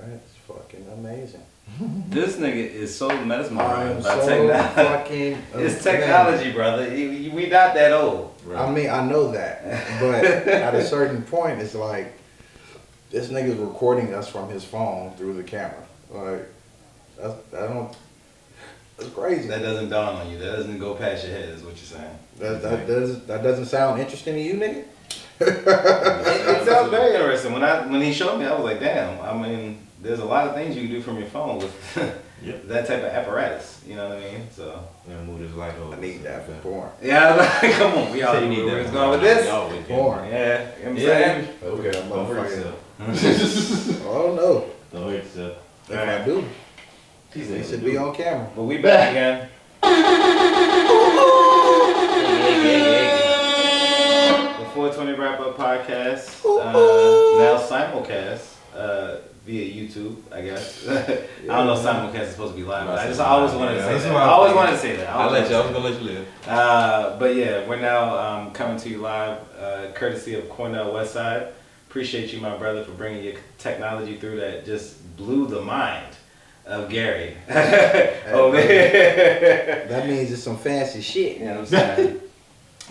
That's fucking amazing. This nigga is so mesmerized by so technology. It's technology, brother. We not that old. Right. I mean, I know that, but at a certain point, it's like this nigga's recording us from his phone through the camera. Like, that's crazy. That doesn't dawn on you. That doesn't go past your head, is what you're saying. That doesn't sound interesting to you, nigga? It sounds very interesting. When he showed me, I was like, damn. I mean, there's a lot of things you can do from your phone with that type of apparatus. You know what I mean? So move this light over. I need that for porn. Yeah, come on. We all need where it's going with this. Porn. Yeah, you know what I'm saying? Okay, don't hurt yourself. Oh no. Don't hurt yourself. If I do, he should be on camera. But we back again. The 420 Wrap Up Podcast, now simulcast via YouTube, I guess. I don't know if simulcast is supposed to be live, but I always wanted to say that. I always wanted to say that. I was gonna let you live. But yeah, we're now coming to you live, courtesy of Cornell Westside. Appreciate you, my brother, for bringing your technology through that just blew the mind of Gary. Oh man. That means it's some fancy shit. You know what I'm saying?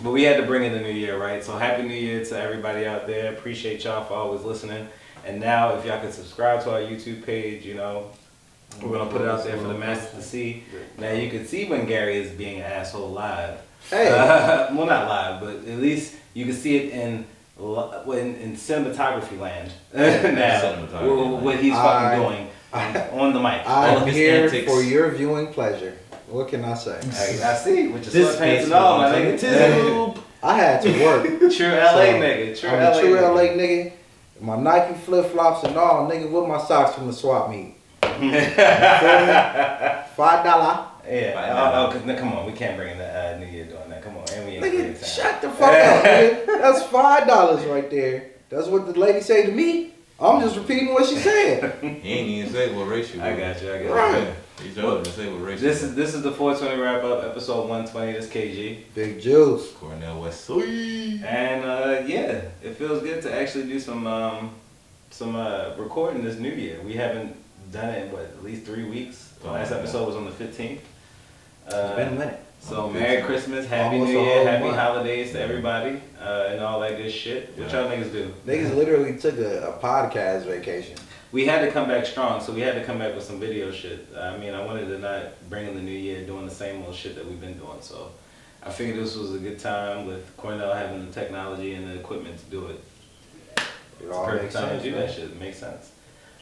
But we had to bring in the new year, right? So happy new year to everybody out there. Appreciate y'all for always listening. And now if y'all can subscribe to our YouTube page, you know, we're going to put it out there for the masses to see. Now you can see when Gary is being an asshole live. Hey. Well, not live, but at least you can see it in cinematography land now. What he's fucking doing on the mic. I'm here for your viewing pleasure. What can I say? I see, with your sweatpants and all, my nigga. I had to work. True LA nigga. I'm a true LA nigga. My Nike flip flops and all, nigga, with my socks from the swap meet. $5. Yeah. Come on, we can't bring in the New Year doing that. Come on, and we ain't nigga, shut the fuck up, nigga. That's $5 right there. That's what the lady say to me. I'm just repeating what she said. He ain't even say what race you were. I got you. Right. He told you to say what race this is the 420 Wrap Up, episode 120. This KG. Big Juice. Cornell West. Sweet. And yeah, it feels good to actually do some recording this new year. We haven't done it in at least 3 weeks. The last episode was on the 15th. It's been a minute. So Merry Christmas, Happy New Year, Happy Holidays to everybody, and all that good shit. What y'all niggas do? Niggas literally took a podcast vacation. We had to come back strong, so we had to come back with some video shit. I mean, I wanted to not bring in the new year doing the same old shit that we've been doing. So I figured this was a good time with Cornell having the technology and the equipment to do it. It's a perfect time to do that shit. It makes sense.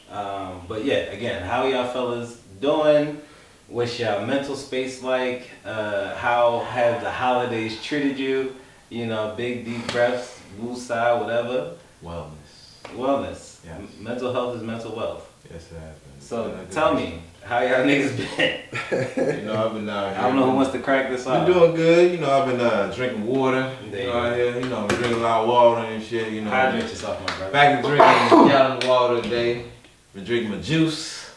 But yeah, again, how y'all fellas doing? What's your mental space like? How have the holidays treated you? You know, big deep breaths, woosah, whatever. Wellness. Yes. Mental health is mental wealth. Yes, it has been. So tell me, how y'all niggas been? You know, I've been out here. I don't know who wants to crack this off. Been doing good. You know, I've been drinking water. There You know, out here. You know, I'm drinking a lot of water and shit. You know, hydrate yourself, my brother. back to drinking a gallon of water a day. Been drinking my juice.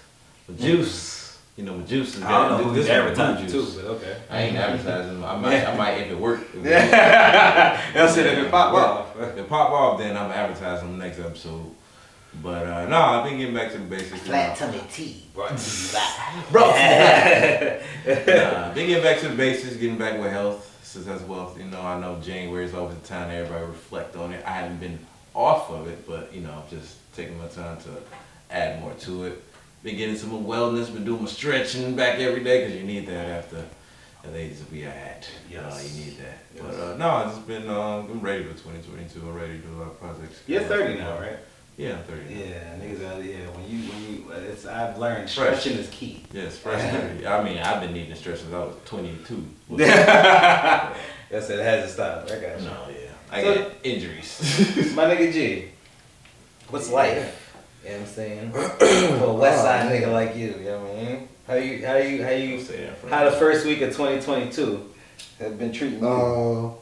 You know, my juice is I don't know who's this advertising too, but okay. I ain't advertising. I might if it work. They'll say if it pop off. If it pop off, then I'm advertising on the next episode. But no, I've been getting back to the basics. Flat tummy tea. Brought to you by. Been getting back to the basics, getting back with health, success, wealth. You know, I know January is always the time everybody reflect on it. I haven't been off of it, but you know, I'm just taking my time to add more to it. Been getting some wellness, been doing my stretching back every day because you need that after the age that we are at. Yes. You need that. Yes. But no, I've just been I'm ready for 2022. I'm ready to do a lot of projects. You're 30 now, right? Yeah, I'm 30. Yeah, niggas out there. When you, I've learned stretching is key. Yes, fresh. I mean, I've been needing to stretch since I was 22. That's it. It hasn't stopped. I got you. No, yeah. I get injuries. My nigga G, what's life? You know what I'm saying? For a West Side nigga like you, you know what I mean? How the first week of 2022 has been treating you? Oh,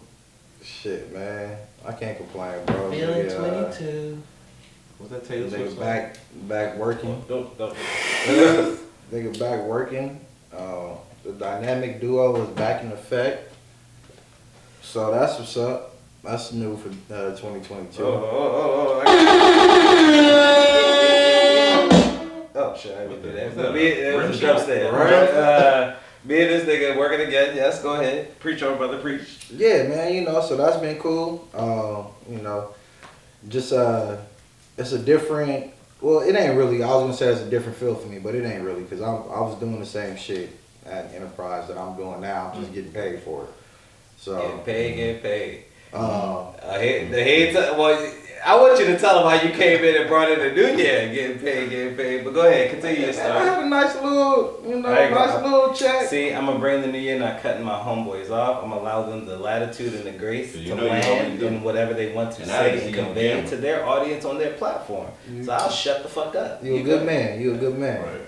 shit, man. I can't complain, bro. Feeling 22. What's that Taylor Nigga Swift back working. Don't. Nigga back working. The dynamic duo is back in effect. So that's what's up. That's new for 2022. was a drum stand. Right. Me and this nigga working again. Yes, go ahead. Preach on, brother, preach. Yeah, man, so that's been cool. Just it's a different. Well, it ain't really. I was gonna say it's a different feel for me, but it ain't really because I was doing the same shit at Enterprise that I'm doing now. I'm just getting paid for it. So Getting paid. I want you to tell them how you came in and brought in the new year, getting paid. But go ahead, continue your story. I had a nice little, little check. See, I'm gonna bring the new year, not cutting my homeboys off. I'm gonna allow them the latitude and the grace to land in whatever they want to say and convey to their audience on their platform. So I'll shut the fuck up. You a good man. Right.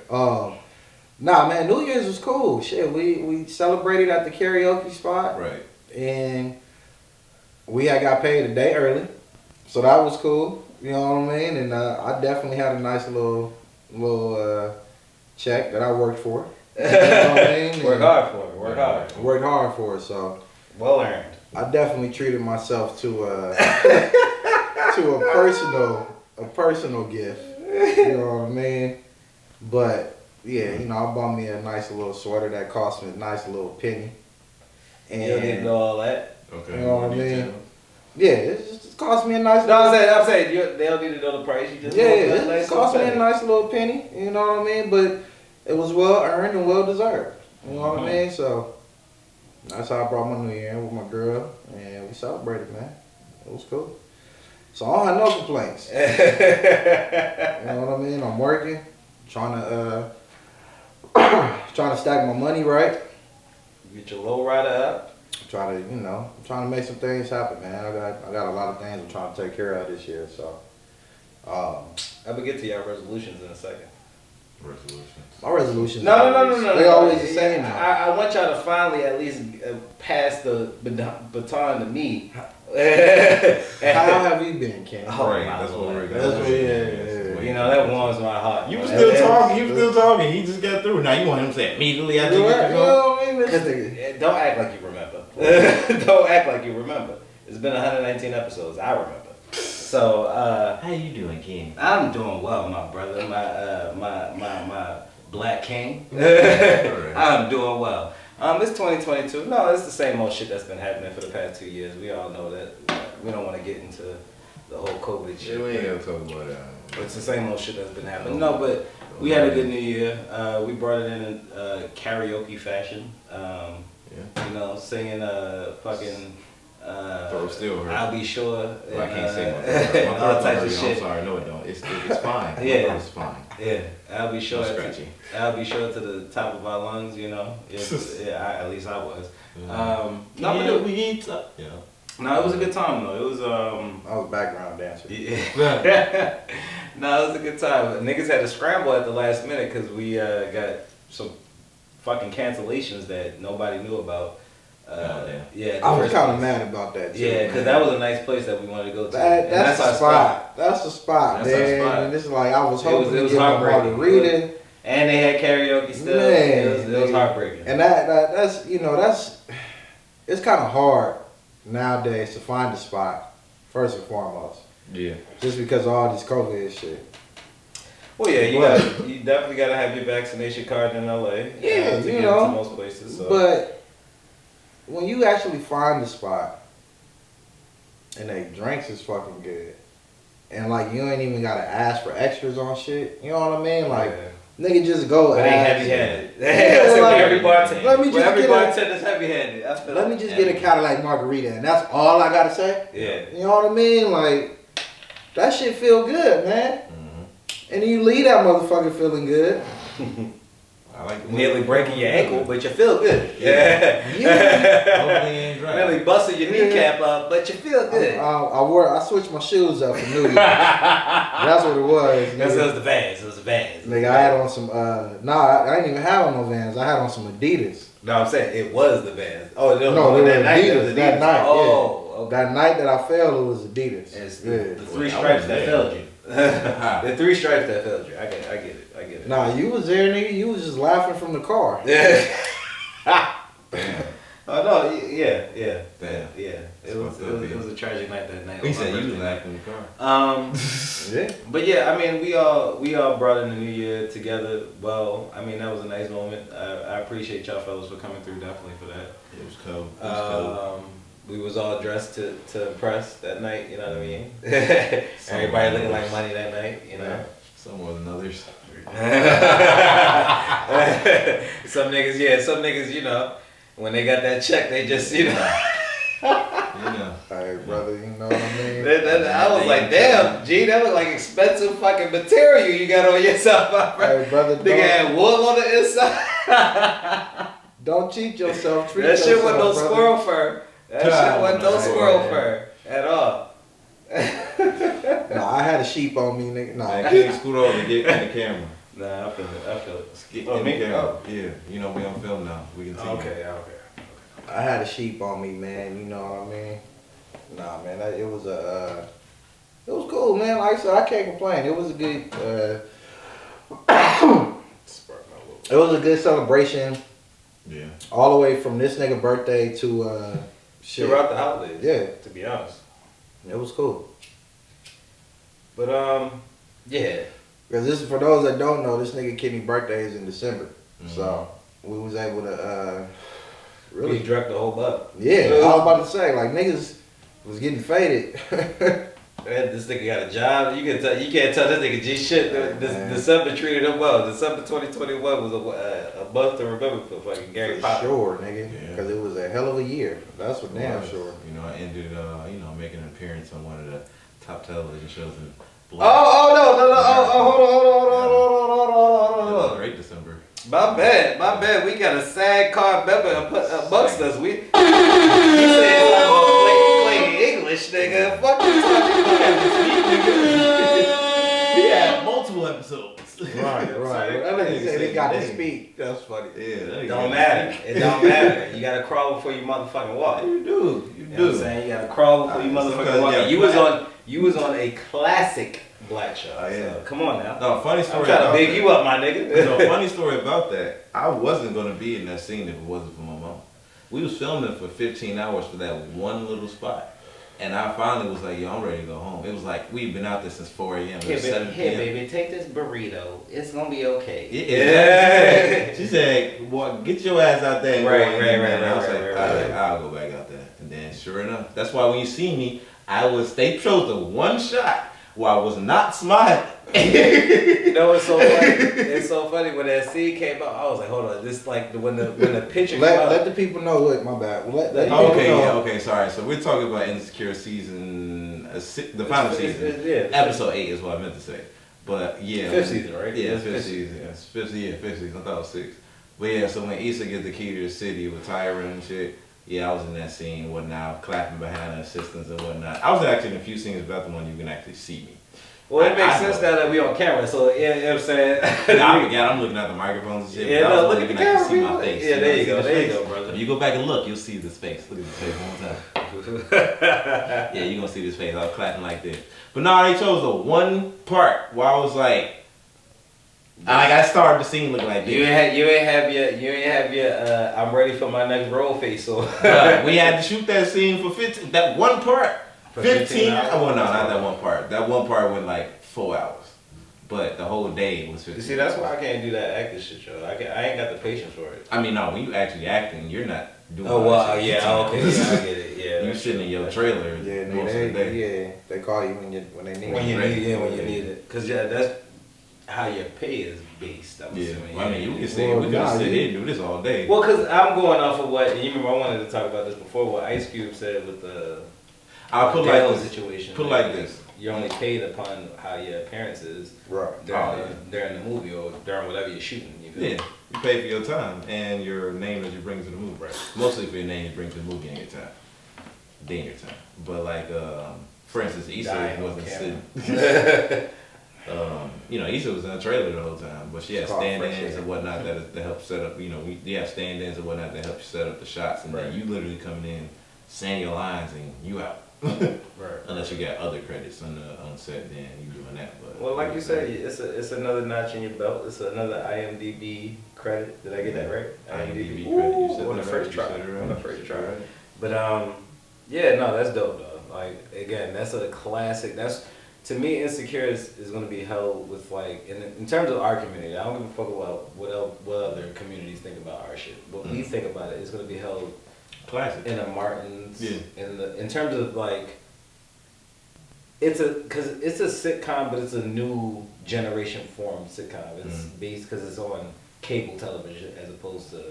Nah, man, New Year's was cool. Shit, we celebrated at the karaoke spot. Right. And we had got paid a day early. So that was cool, you know what I mean? And I definitely had a nice little check that I worked for. You know what I mean? Worked hard. Worked hard for it, so. Well earned. I definitely treated myself to to a personal gift. You know what I mean? But yeah, I bought me a nice little sweater that cost me a nice little penny. And you don't need to know all that. Okay. You know what I mean? Yeah, it just cost me a nice. No, I'm saying they don't need to know the price. You just it cost me a nice little penny. You know what I mean? But it was well earned and well deserved. You know what I mean? So that's how I brought my New Year in with my girl, and we celebrated, man. It was cool. So I don't have no complaints. You know what I mean? I'm working, trying to stack my money right. Get your low rider up. Trying to make some things happen, man. I got a lot of things I'm trying to take care of this year, so. I'm gonna get to your resolutions in a second. My resolutions. No. They always the same. I want y'all to finally at least pass the baton to me. How have you been, Ken? Oh, right, that's what we're You know, that warms my heart. You were still talking. He just got through. Now you want him to say immediately after you get through? Don't act like you remember. Don't act like you remember. It's been 119 episodes. I remember. So, how you doing, King? I'm doing well, my brother. My black king. I'm doing well. It's 2022. No, it's the same old shit that's been happening for the past 2 years. We all know that. We don't want to get into the whole COVID shit. Yeah, we ain't gonna talk about that. It's the same old shit that's been happening. No, but we had a good New Year. We brought it in karaoke fashion. Singing fucking. Throat still hurt. I'll be sure. Well, I can't say my throat. All types of shit. I'm sorry, no, it don't. It's fine. Yeah, it's fine. Yeah, I'll be sure. I'll be sure to the top of our lungs. At least I was. No, it was a good time though. It was I was background dancer. Yeah. No, it was a good time. Niggas had to scramble at the last minute because we got some fucking cancellations that nobody knew about. I was kind of mad about that too. Yeah, because that was a nice place that we wanted to go to. That's the spot. That's the spot, man. And it's like I was hoping to get my margarita. And they had karaoke still. Man, it was heartbreaking. And that's it's kind of hard nowadays to find a spot, first and foremost. Yeah. Just because of all this COVID shit. Well, yeah, you definitely got to have your vaccination card in LA. Yeah, to get into most places. So. But when you actually find the spot and they drinks is fucking good, and like you ain't even gotta ask for extras on shit, you know what I mean? Like nigga just go. But they heavy-handed. Every bartender. Bartender's heavy-handed. Let me just get a Cadillac margarita, and that's all I gotta say. Yeah. You know what I mean? Like that shit feel good, man. Mm-hmm. And you leave that motherfucker feeling good. I like nearly breaking your ankle, but you feel good. Yeah. Nearly busting your kneecap up, but you feel good. I switched my shoes up for New Year's. That's what it was. It was the Vans. It was the Vans. Nigga, I had on some. I didn't even have on no Vans. I had on some Adidas. No, I'm saying it was the Vans. Oh, no, they were Adidas. That night. Oh, okay. That night that I failed, it was Adidas. It's the three stripes that failed you. The three stripes that failed you. I get it. Nah, you was there, nigga. You was just laughing from the car. Yeah. Oh no, yeah. It was a tragic night that night. He said you was laughing in the car. Yeah. But yeah, I mean, we all brought in the new year together. Well, I mean, that was a nice moment. I appreciate y'all fellas for coming through, definitely for that. It was cold. It was cold. We was all dressed to impress that night, you know what I mean? Everybody looking like money that night, you know? Some more than others. Some niggas, you know, when they got that check, they just, you know. Hey, brother, you know what I mean? I was like, damn, G, that was like expensive fucking material you got on yourself, Hey, brother, nigga had wool on the inside. Don't cheat yourself. Treat That shit yourself, wasn't no brother. squirrel fur. That shit wasn't no squirrel fur at all. Nah, I had a sheep on me, nigga. Nah. Man, can you scoot over and get in the camera? Nah, I feel it. Get Oh, in the me? camera. Oh. Yeah, you know we on film now. We can see. Okay. I had a sheep on me, man. You know what I mean? Nah, man. It was cool, man. Like I said, I can't complain. It was a good. It was a good celebration. Yeah. All the way from this nigga birthday to shit. Throughout the holidays. Yeah. To be honest. It was cool. But yeah. Because this is for those that don't know, this nigga Kenny birthday is in December. Mm-hmm. So we was able to Really direct the whole butt. Yeah, I was about to say, like, niggas was getting faded. This nigga got a job. You can't tell this nigga G shit. December treated him well. December 2021 was a month to remember for fucking Gary Pop. Sure, nigga. Because it was a hell of a year. That's for damn sure. You know, I ended, making an appearance on one of the top television shows in No. Hold on. Great December. My bad. We got a sad card member amongst us. You said like plain English, nigga. Fuck you talking about. He had multiple episodes. Right. That nigga said they got to speak. That's funny. Yeah. It don't matter. You gotta crawl before you motherfucking walk. You do. You know what I'm saying? You gotta crawl before you motherfucking walk. You was on a classic black show. Oh, yeah. So, come on now. No, funny story. I'm trying to big you up, my nigga. No, funny story about that. I wasn't gonna be in that scene if it wasn't for my mom. We was filming for 15 hours for that one little spot. And I finally was like, yo, I'm ready to go home. It was like, we've been out there since 4 a.m. Here, 7 p.m. baby, take this burrito. It's gonna be okay. Yeah. She said, boy, get your ass out there. And Right. I was like, all right, I'll go back out there. And then sure enough, that's why when you see me, they chose the one shot where I was not smiling. You know what's so funny? It's so funny when that scene came out. I was like, hold on, this like when the picture came out. Let the people know what. My bad. Okay, sorry. So we're talking about Insecure season, the final season. Yeah, episode 8 is what I meant to say. But yeah, fifth season, right? Yeah, fifth season. Yeah, fifth season. I thought it was 6. But yeah, so when Issa gets the key to the city with Tyra and shit. Yeah, I was in that scene and whatnot, clapping behind the assistants and whatnot. I was actually in a few scenes about the one you can actually see me. Well, it makes sense now that we on camera, so you know what I'm saying? I forgot, I'm looking at the microphones and shit. Yeah, no, look at the camera. See my face. Yeah, there you go, brother. If you go back and look, you'll see this face. Look at this face one time. Yeah, you're gonna see this face. I was clapping like this. But no, they chose the one part where I was like, I started the scene looking like this. You ain't have your I'm ready for my next role face. So we had to shoot that scene for 15. That one part. 15 hours? Oh, no, not that one part. That one part went like 4 hours. But the whole day was 15 You see, that's why I can't do that acting shit, yo. I ain't got the patience for it. I mean, no, when you actually acting, you're not doing Oh, well, shit. yeah, okay, yeah, I get it. Yeah, you sitting in your trailer most of the day. They call you when they need when you need it. Because, yeah, that's how your pay is based, I'm assuming. Well, I mean, we can sit here and do this all day. Well, because I'm going off of what, you remember I wanted to talk about this before, what Ice Cube said with the I'll put like this situation. Put like this. You're only paid upon how your appearance is during the movie or during whatever you're shooting. You feel you pay for your time and your name that you bring to the movie. Right. Mostly for your name you bring to the movie and your time. Then your time. But like, for instance, Issa wasn't sitting. Issa was in a trailer the whole time, but she had stand-ins and whatnot that help set up. You know, we have stand-ins and whatnot that help you set up the shots, and then you literally coming in, saying your lines, and you out. Right. Unless you got other credits on set, then you doing that. But well, like you said, it's another notch in your belt. It's another IMDb credit. Did I get that right? IMDb credit. You said on the that first right. try. You said it right. On the first try. Right. But Yeah, no, that's dope though. Like again, that's a classic. That's to me, Insecure is going to be held with like in terms of our community. I don't give a fuck about what other communities think about our shit. What we think about it is going to be held classic in a Martin's. Yeah. In terms of like, it's a sitcom, but it's a new generation form sitcom. It's based because it's on cable television as opposed to.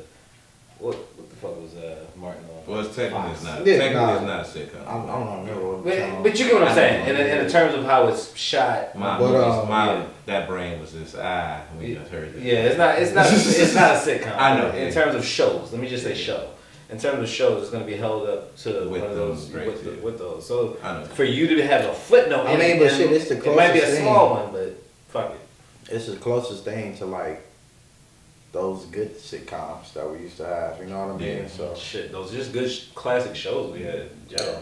What the fuck was Martin on? Well, it's technically Fox. it's not. Yeah, Technically, nah. it's not a sitcom. I don't remember. But you get what I'm saying. In terms of how it's shot. That brain was just we just heard that. Yeah, it's not a sitcom. I know. In terms of shows, let me just say show. In terms of shows, it's going to be held up to With one of those those with those. So I know. for you to have a footnote, I mean, but shit, it's the it might be a closest small thing. one, but fuck it. It's the closest thing to like those good sitcoms that we used to have. You know what I mean? Yeah. So Shit, those are just good classic shows we had. Yeah.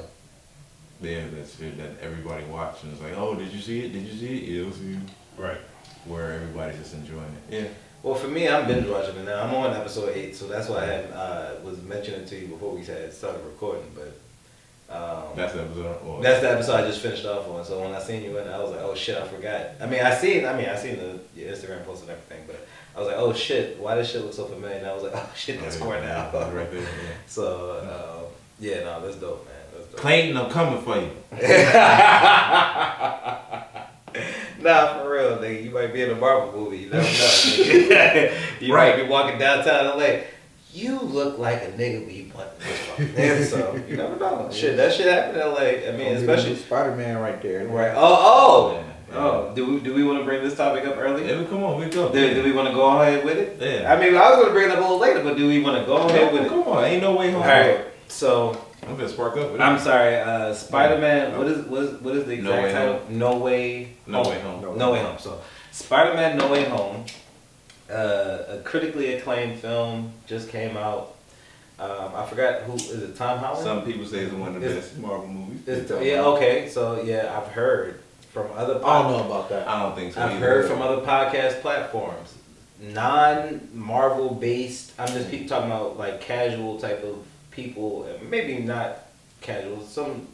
Yeah, that's it. That everybody watching is like, oh, did you see it? Did you see it? Yeah, it was you. Right. Where everybody's just enjoying it. Yeah. Well, for me, I'm binge watching it now. I'm on episode 8, so that's why I was mentioning to you before we had started recording. But That's the episode. that's the episode I just finished off on. So when I seen you in, I was like, oh shit, I forgot. I seen the Instagram post and everything, but I was like, oh shit, why does shit look so familiar? And I was like, oh shit, that's Cornell. Right there. Yeah. So yeah, no, that's dope, man. That's dope. Clayton, I'm coming for you. Nah, for real, nigga. You might be in a Marvel movie. You never know. Nigga. You might be walking downtown LA. You look like a nigga when you want this fucking. So you never know. Shit, that shit happened in LA. I mean, especially Spider-Man right there. right. Oh. Do we want to bring this topic up early? Yeah, come on, we go. Do we want to go ahead with it? Yeah. I mean, I was going to bring it up a little later, but do we want to go ahead with it? Come on, ain't no way home. All right. So I'm gonna spark up with it. I'm sorry. Spider-Man. What is the exact title? No Way Home. No Way Home. So Spider-Man: No Way Home, a critically acclaimed film, just came out. I forgot who is it. Tom Holland. Some people say it's one of the best Marvel movies. Yeah. Okay. So yeah, I've heard from other. I don't know about that. I don't think so. I've heard from other podcast platforms, non-Marvel based. I'm just talking about like casual type of people, maybe not casual, some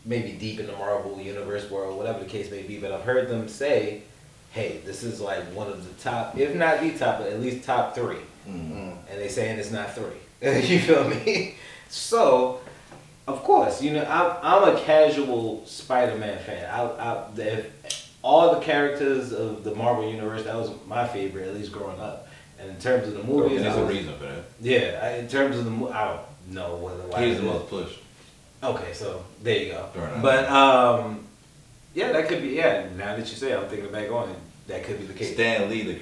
maybe deep in the Marvel universe world, whatever the case may be, but I've heard them say, hey, this is like one of the top, if not the top, but at least top 3. Mm-hmm. And they saying it's not 3. You feel me? So, of course, you know, I'm a casual Spider-Man fan. All the characters of the Marvel universe, that was my favorite, at least growing up. And in terms of the movies, there's a reason for that. Yeah, in terms of the I don't know why. He's the most pushed. Okay, so there you go. Right. But yeah, that could be. Yeah, now that you say it, I'm thinking back on it. That could be the case. Stan Lee, the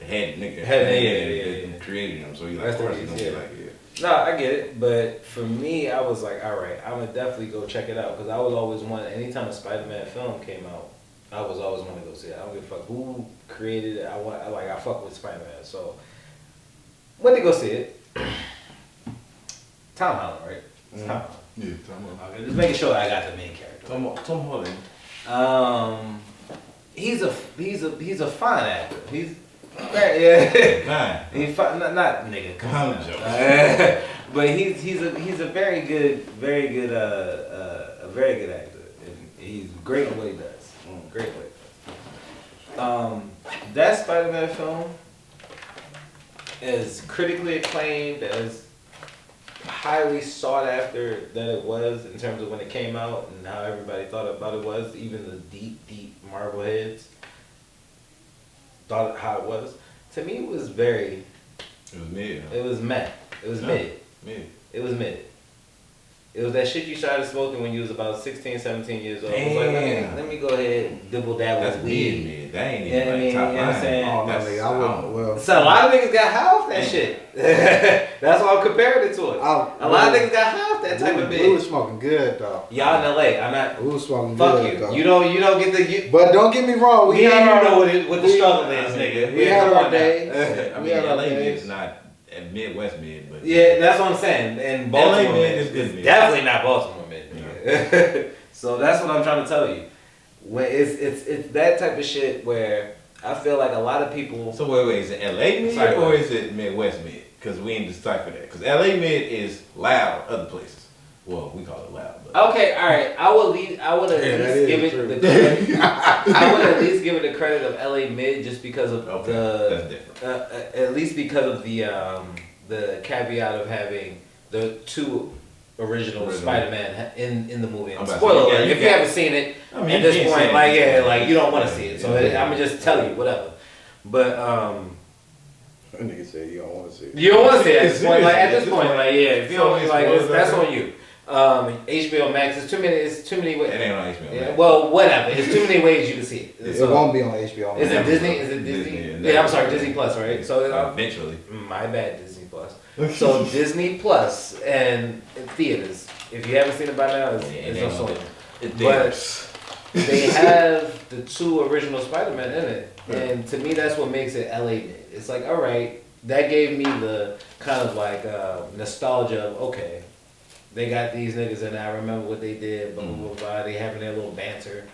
head nigga. Yeah. Created him, so he's like, That's of course the he's gonna reason, be like, yeah. No, I get it, but for me, I was like, all right, I'm gonna definitely go check it out because I was always anytime a Spider-Man film came out, I was always want to go see it. I don't give a fuck who created it. I fuck with Spider-Man. So went to go see it. Tom Holland, right? It's Tom Holland. Yeah, Tom Holland. Okay, just making sure I got the main character. Tom Holland. He's a fine actor. He's yeah. Fine. He's fine. Not nigga. Come I'm on. joking. But he's a very good actor. And he's great at what he does. Great way. That Spider-Man film is critically acclaimed, as highly sought after that it was in terms of when it came out and how everybody thought about it was. Even the deep Marvel heads thought how it was. To me, it was very. It was mid. It was meh. It was mid. It was mid. It was that shit you started smoking when you was about 16, 17 years old. It was like, let me go ahead and dibble dabble That's with weed. mid. That ain't Yeah, even like top you know what I'm line. saying? Oh, no, nigga, I wouldn't. Well, So a lot of niggas got high off that shit. That's why I'm comparing it to it. A lot of niggas got high off that type of we was bitch. smoking good though. Y'all in LA, I'm not. We was smoking Fuck good you. though. You don't get the. But don't get me wrong. We had know our, what the struggle is, nigga. we had come our on now. days. I We mean, had our LA mid days. is not Midwest mid, but Yeah, that's what I'm saying. And Baltimore LA mid mid is good mid. definitely not Baltimore mid. Nigga. So that's what I'm trying to tell you. When it's that type of shit where I feel like a lot of people. So wait, is it LA mid Sorry, or is it Midwest mid? Because we ain't decipher that. Because LA mid is loud other places. Well, we call it loud. But. Okay, all right. I would at least give it the credit. I would at least give it the credit of LA Mid just because of that's different. At least because of the caveat of having the two original Spider-Man in the movie. Spoiler alert, if you haven't seen it at this point, you don't want to see it. So I'm gonna just tell you whatever. But that nigga said you don't want to see it. You don't want to see it at this point. At this point, if you don't that's on you. HBO Max. It's too many. It's too many ways. It ain't on HBO Max. Yeah, well, whatever. It's too many ways you can see it. It won't be on HBO Max. Is it Disney? Is it Disney? Yeah, I'm sorry, Disney Plus, right? So eventually. My bad, Disney Plus. So Disney Plus and theaters. If you haven't seen it by now, it's on Sony. But they have the two original Spider-Man in it, and to me, that's what makes it LA. It's like, all right, that gave me the kind of like nostalgia of okay. They got these niggas and I remember what they did, blah, blah, blah, they having their little banter.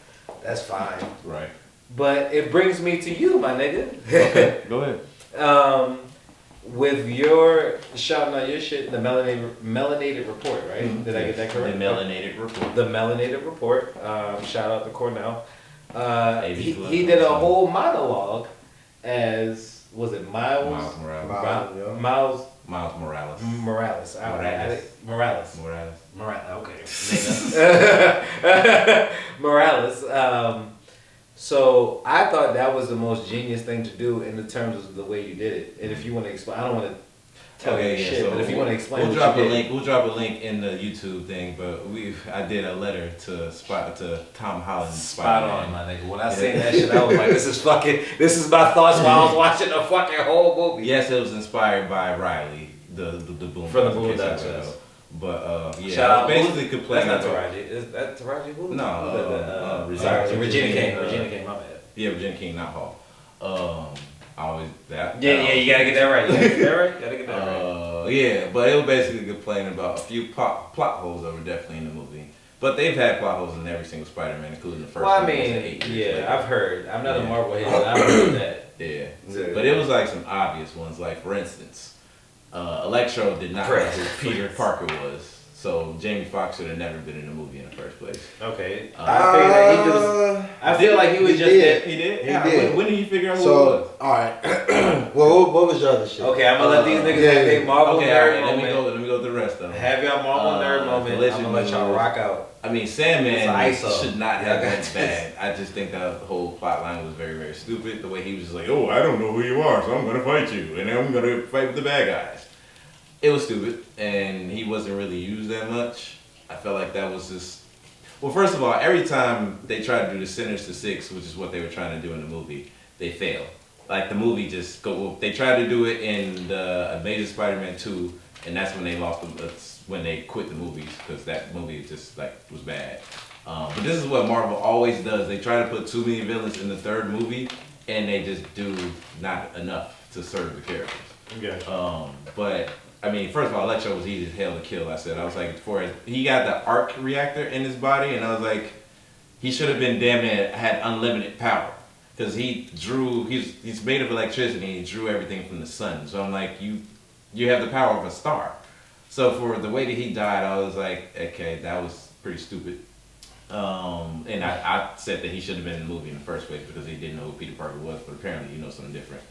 That's fine. Right. But it brings me to you, my nigga. Okay, go ahead. With your shouting out your shit, the melanated report, right? Mm-hmm. Did I get that correct? The melanated report. The melanated report. Shout out to Cornell. He did a whole monologue as was it Miles Morales. Okay. Morales. So I thought that was the most genius thing to do in the terms of the way you did it. And if you want to explain, I don't want to tell you shit, so but if you want to explain, we'll drop a link. We'll drop a link in the YouTube thing. But I did a letter to Tom Holland. Spot on, my nigga. When I seen that shit, I was like, this is my thoughts while I was watching the fucking whole movie. Yes, it was inspired by Riley, the Boom. From the Boondocks. But shout out. Basically complaining. That's not Taraji. Is that Taraji? Who? No. Regina King. Regina King. My bad. Yeah, Regina King, not Hall. Always that. Yeah. You gotta get that right. Yeah, but it was basically complaining about a few plot holes that were definitely in the movie. But they've had plot holes in every single Spider-Man, including the first one. Well, I mean, I've heard. I'm not a Marvel head, but I've heard that. Yeah, but it was like some obvious ones. Like for instance. Electro did not know who Peter Parker was, so Jamie Foxx should have never been in the movie in the first place. Okay. I feel like he was just there. He did? He did. When did you figure out who it was? Alright. Well, what was your other shit? Okay, I'm gonna let these niggas have their Marvel nerd moment. Let me go to the rest of them. Have y'all Marvel nerd moment. I'm gonna let y'all rock out. I mean, Sandman should not have been bad. I just think that the whole plot line was very, very stupid. The way he was just like, oh, I don't know who you are, so I'm going to fight you. And then I'm going to fight with the bad guys. It was stupid, and he wasn't really used that much. I felt like that was just... Well, first of all, every time they tried to do the Sinister Six, which is what they were trying to do in the movie, they failed. Like, the movie just... They tried to do it in the Amazing Spider-Man 2, and that's when they lost them. That's when they quit the movies, because that movie just was bad. But this is what Marvel always does. They try to put too many villains in the third movie, and they just do not enough to serve the characters. Okay. But I mean, first of all, Electro was easy as hell to kill. I was like, he got the arc reactor in his body, and I was like, he should have been damn near had unlimited power. Because he's made of electricity, and he drew everything from the sun. So I'm like, you have the power of a star. So for the way that he died, I was like, okay, that was pretty stupid. And I said that he should have been in the movie in the first place because he didn't know who Peter Parker was, but apparently he knows something different.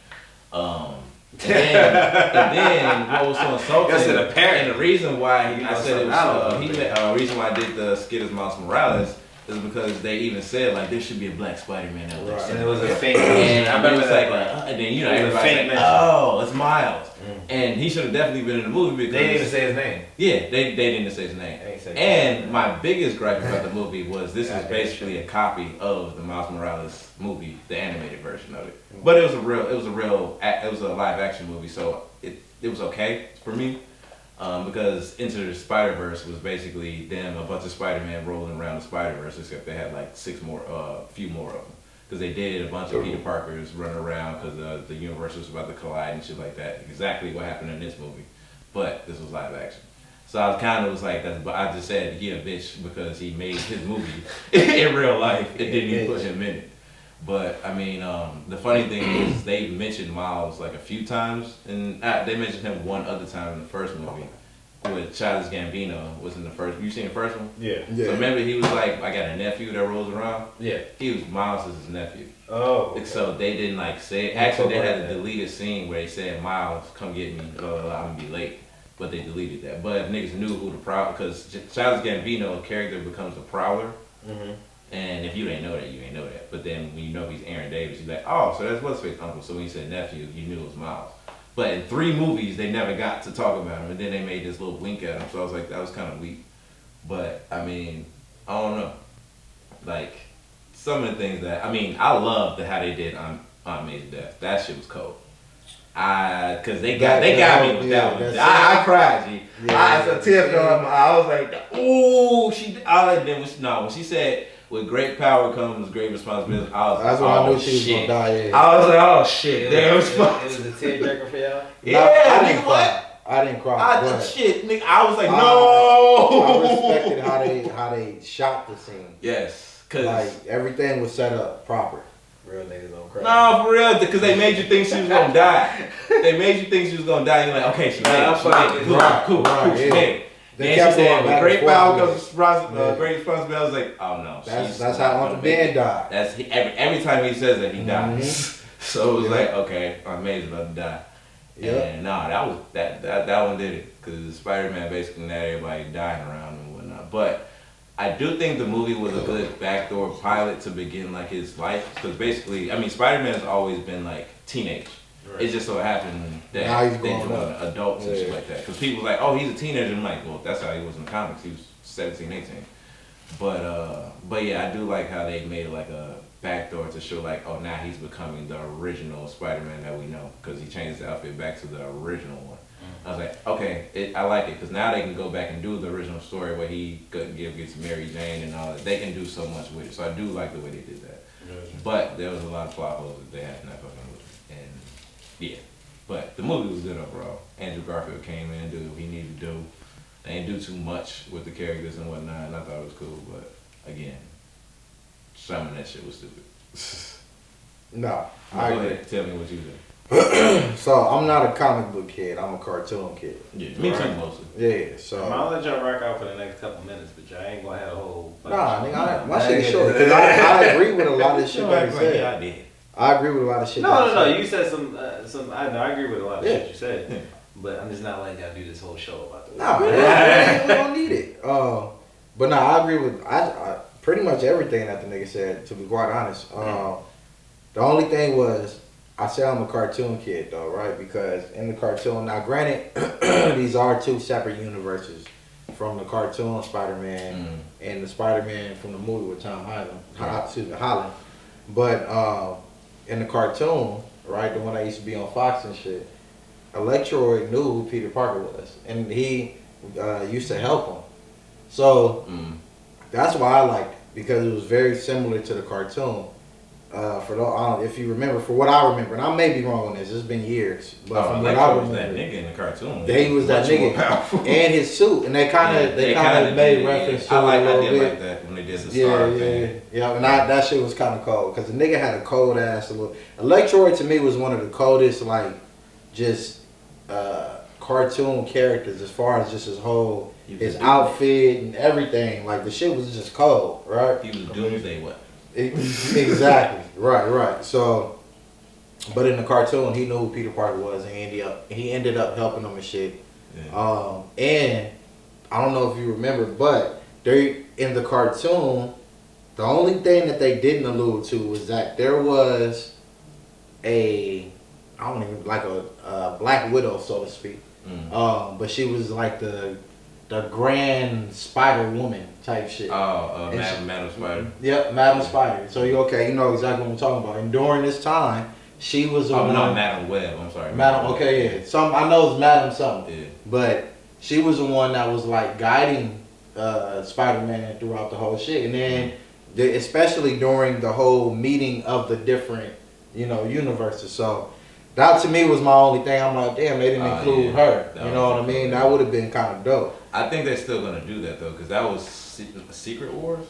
And then what was so insulting? I said apparently. And the reason why I said it was the reason why I did the skit as Miles Morales is because they even said like there should be a black Spider-Man. Right. And it was a faint. And I remember like, and then everybody's like, oh, it's Miles. And he should have definitely been in the movie because they didn't even say his name. Yeah, they didn't say his name. And my biggest gripe about the movie was this is basically a copy of the Miles Morales movie, the animated version of it. But it was a live action movie, so it was okay for me. Because Into the Spider-Verse was basically them, a bunch of Spider-Man rolling around the Spider-Verse, except they had like few more of them. Because they did a bunch of Peter Parkers running around because the universe was about to collide and shit like that. Exactly what happened in this movie. But this was live action. So I kind of was like, but I just said he a bitch because he made his movie in real life. It didn't even put him in it. But I mean, the funny thing is they mentioned Miles like a few times, and they mentioned him one other time in the first movie. with Childish Gambino was in the first. You seen the first one? Yeah. Yeah. So remember he was like, I got a nephew that rolls around. Yeah. He was Miles' nephew. Oh. Okay. So they didn't like say it. Actually, they had a deleted scene where they said, Miles, come get me. I'm gonna be late. But they deleted that. But if niggas knew who the Prowler, because Childish Gambino character becomes the Prowler. Mm-hmm. And if you ain't know that, you ain't know that. But then when you know he's Aaron Davis, you're like, oh, so that's what's face uncle. So when you said nephew, you knew it was Miles. But in 3 movies, they never got to talk about him, and then they made this little wink at him. So I was like, that was kind of weak. But I mean, I don't know. Like some of the things that I loved how they did on May's death. That shit was cold. Cause they got me with that one. I cried, G. I was like, ooh, when she said, with great power comes great responsibility. That's when I knew she was gonna die. Yeah. I was like, oh shit, damn, it was a tearjerker for y'all. Yeah, I didn't nigga, cry. I didn't cry. Shit, nigga. I was like, no. I respected how they shot the scene. Yes, cause like everything was set up proper. Real niggas don't cry. No, for real, because they made you think she was gonna die. They made you think she was gonna die. You're like, okay, she made it. Cool, she made it. Then she said, with great power comes great responsibility. I was like, oh no. That's how Uncle Ben died. That's every time he says that, he dies. So it was like, okay, May's about to die. Yeah. And no, that one did it, because Spider-Man basically had everybody dying around him and whatnot. But I do think the movie was a good backdoor pilot to begin like his life, because basically, Spider-Man has always been like teenage. Right. It just so happened that now he's they doing adults and shit like that. Because people like, oh, he's a teenager. I'm like, well, that's how he was in the comics. He was 17, 18. But yeah, I do like how they made like a backdoor to show like, oh, now he's becoming the original Spider-Man that we know, because he changed the outfit back to the original one. I was like, okay, I like it, because now they can go back and do the original story where he gets Mary Jane and all that. They can do so much with it. So I do like the way they did that. But there was a lot of plot holes that they had in that fucking movie. And yeah, but the movie was good overall. Andrew Garfield came in and did what he needed to do. They didn't do too much with the characters and whatnot, and I thought it was cool. But again, some of that shit was stupid. No, I agree. Ahead, tell me what you think. So I'm not a comic book kid. I'm a cartoon kid. Yeah, me too mostly. Yeah, so I'll let y'all rock out for the next couple minutes, but y'all ain't gonna have a whole. Nah, nigga, my shit is short. Cause I agree with a lot of the shit that you said. I agree with a lot of shit. No. You said some. I agree with a lot of shit you said, but I'm just not letting y'all do this whole show about this. Nah, we don't need it. But no, I agree with I pretty much everything that the nigga said. To be quite honest, the only thing was, I say I'm a cartoon kid though, right? Because in the cartoon, now granted, these are 2 separate universes from the cartoon Spider-Man and the Spider-Man from the movie with Tom Holland. But in the cartoon, right, the one that used to be on Fox and shit, Electroid knew who Peter Parker was, and he used to help him. So that's why I liked it, because it was very similar to the cartoon. If you remember, for what I remember, and I may be wrong on this, it's been years, but from what I remember, that nigga in the cartoon. He was that nigga, and his suit, and they kind of made reference to it a little bit. Like that when they did the star thing. And that shit was kind of cold, because the nigga had a cold ass look. Electroid to me was one of the coldest, like, just cartoon characters, as far as just his outfit and everything. Like, the shit was just cold, right? He was Doomsday weapon. Exactly. Right. So, but in the cartoon, he knew who Peter Parker was, and he ended up helping him and shit. Yeah. And I don't know if you remember, but in the cartoon, the only thing that they didn't allude to was that there was a Black Widow, so to speak. But she was like the Grand Spider Woman type shit. Madam Spider. Yep, Madam Spider. So you know exactly what I'm talking about. And during this time, she was no, Madam Web. I'm sorry. Madam. Okay, yeah. I know it's Madam something. Yeah. But she was the one that was like guiding Spider-Man throughout the whole shit, and then especially during the whole meeting of the different universes. So that to me was my only thing. I'm like, damn, they didn't include her. You know what I mean? That would have been kind of dope. I think they're still gonna do that though, because that was Secret Wars,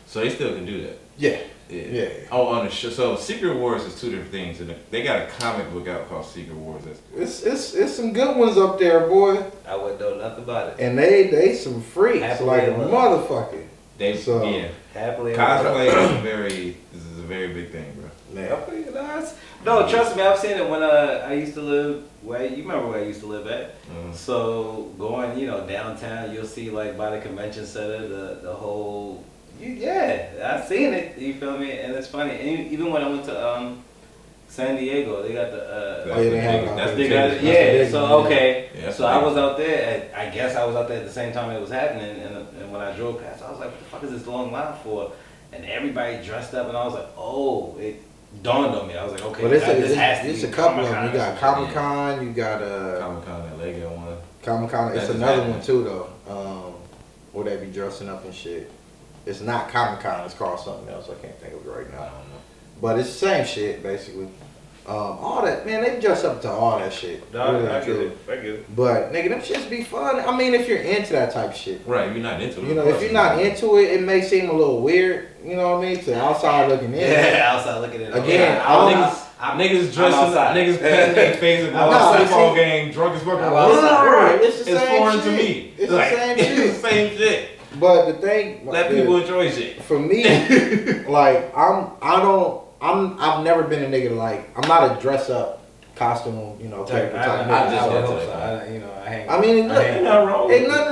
so they still can do that. Yeah. Yeah. Oh, on the show. So Secret Wars is two different things, and they got a comic book out called Secret Wars. It's some good ones up there, boy. I wouldn't know nothing about it. And they some freaks Happily like a in love. motherfucker. Yeah. Happily Cosplay this is a very big thing, bro. Man. No, trust me, I've seen it when I used to live you remember where I used to live at? So going, downtown, you'll see like by the convention center the whole I've seen it, you feel me? And it's funny. And even when I went to San Diego, they got so I was out there I guess I was out there at the same time it was happening, and when I drove past I was like, what the fuck is this long line for? And everybody dressed up, and I was like, oh, it dawned on me. I was like, okay, but it's a couple of them. You got Comic Con, you got Comic Con in LA got one. Comic Con, it's another one too though. Where they be dressing up and shit. It's not Comic Con, it's called something else. I can't think of it right now. I don't know. But it's the same shit basically. All that, man, they dress up to all that shit. No, I get it. But nigga, them shits be fun. I mean, if you're into that type of shit. Right, if you're not into it. You know, if you're not into it, it may seem a little weird. You know what I mean? To outside looking in. Yeah, outside looking in. Again, niggas dressing, niggas painting their face and going to football game, drunk as fuck. Right, it's the same foreign shit. to me. It's the same shit. It's the same shit. But the thing, Let people enjoy shit. For me, like I've never been a nigga like I'm not a dress up costume, type of nigga. I mean, ain't nothing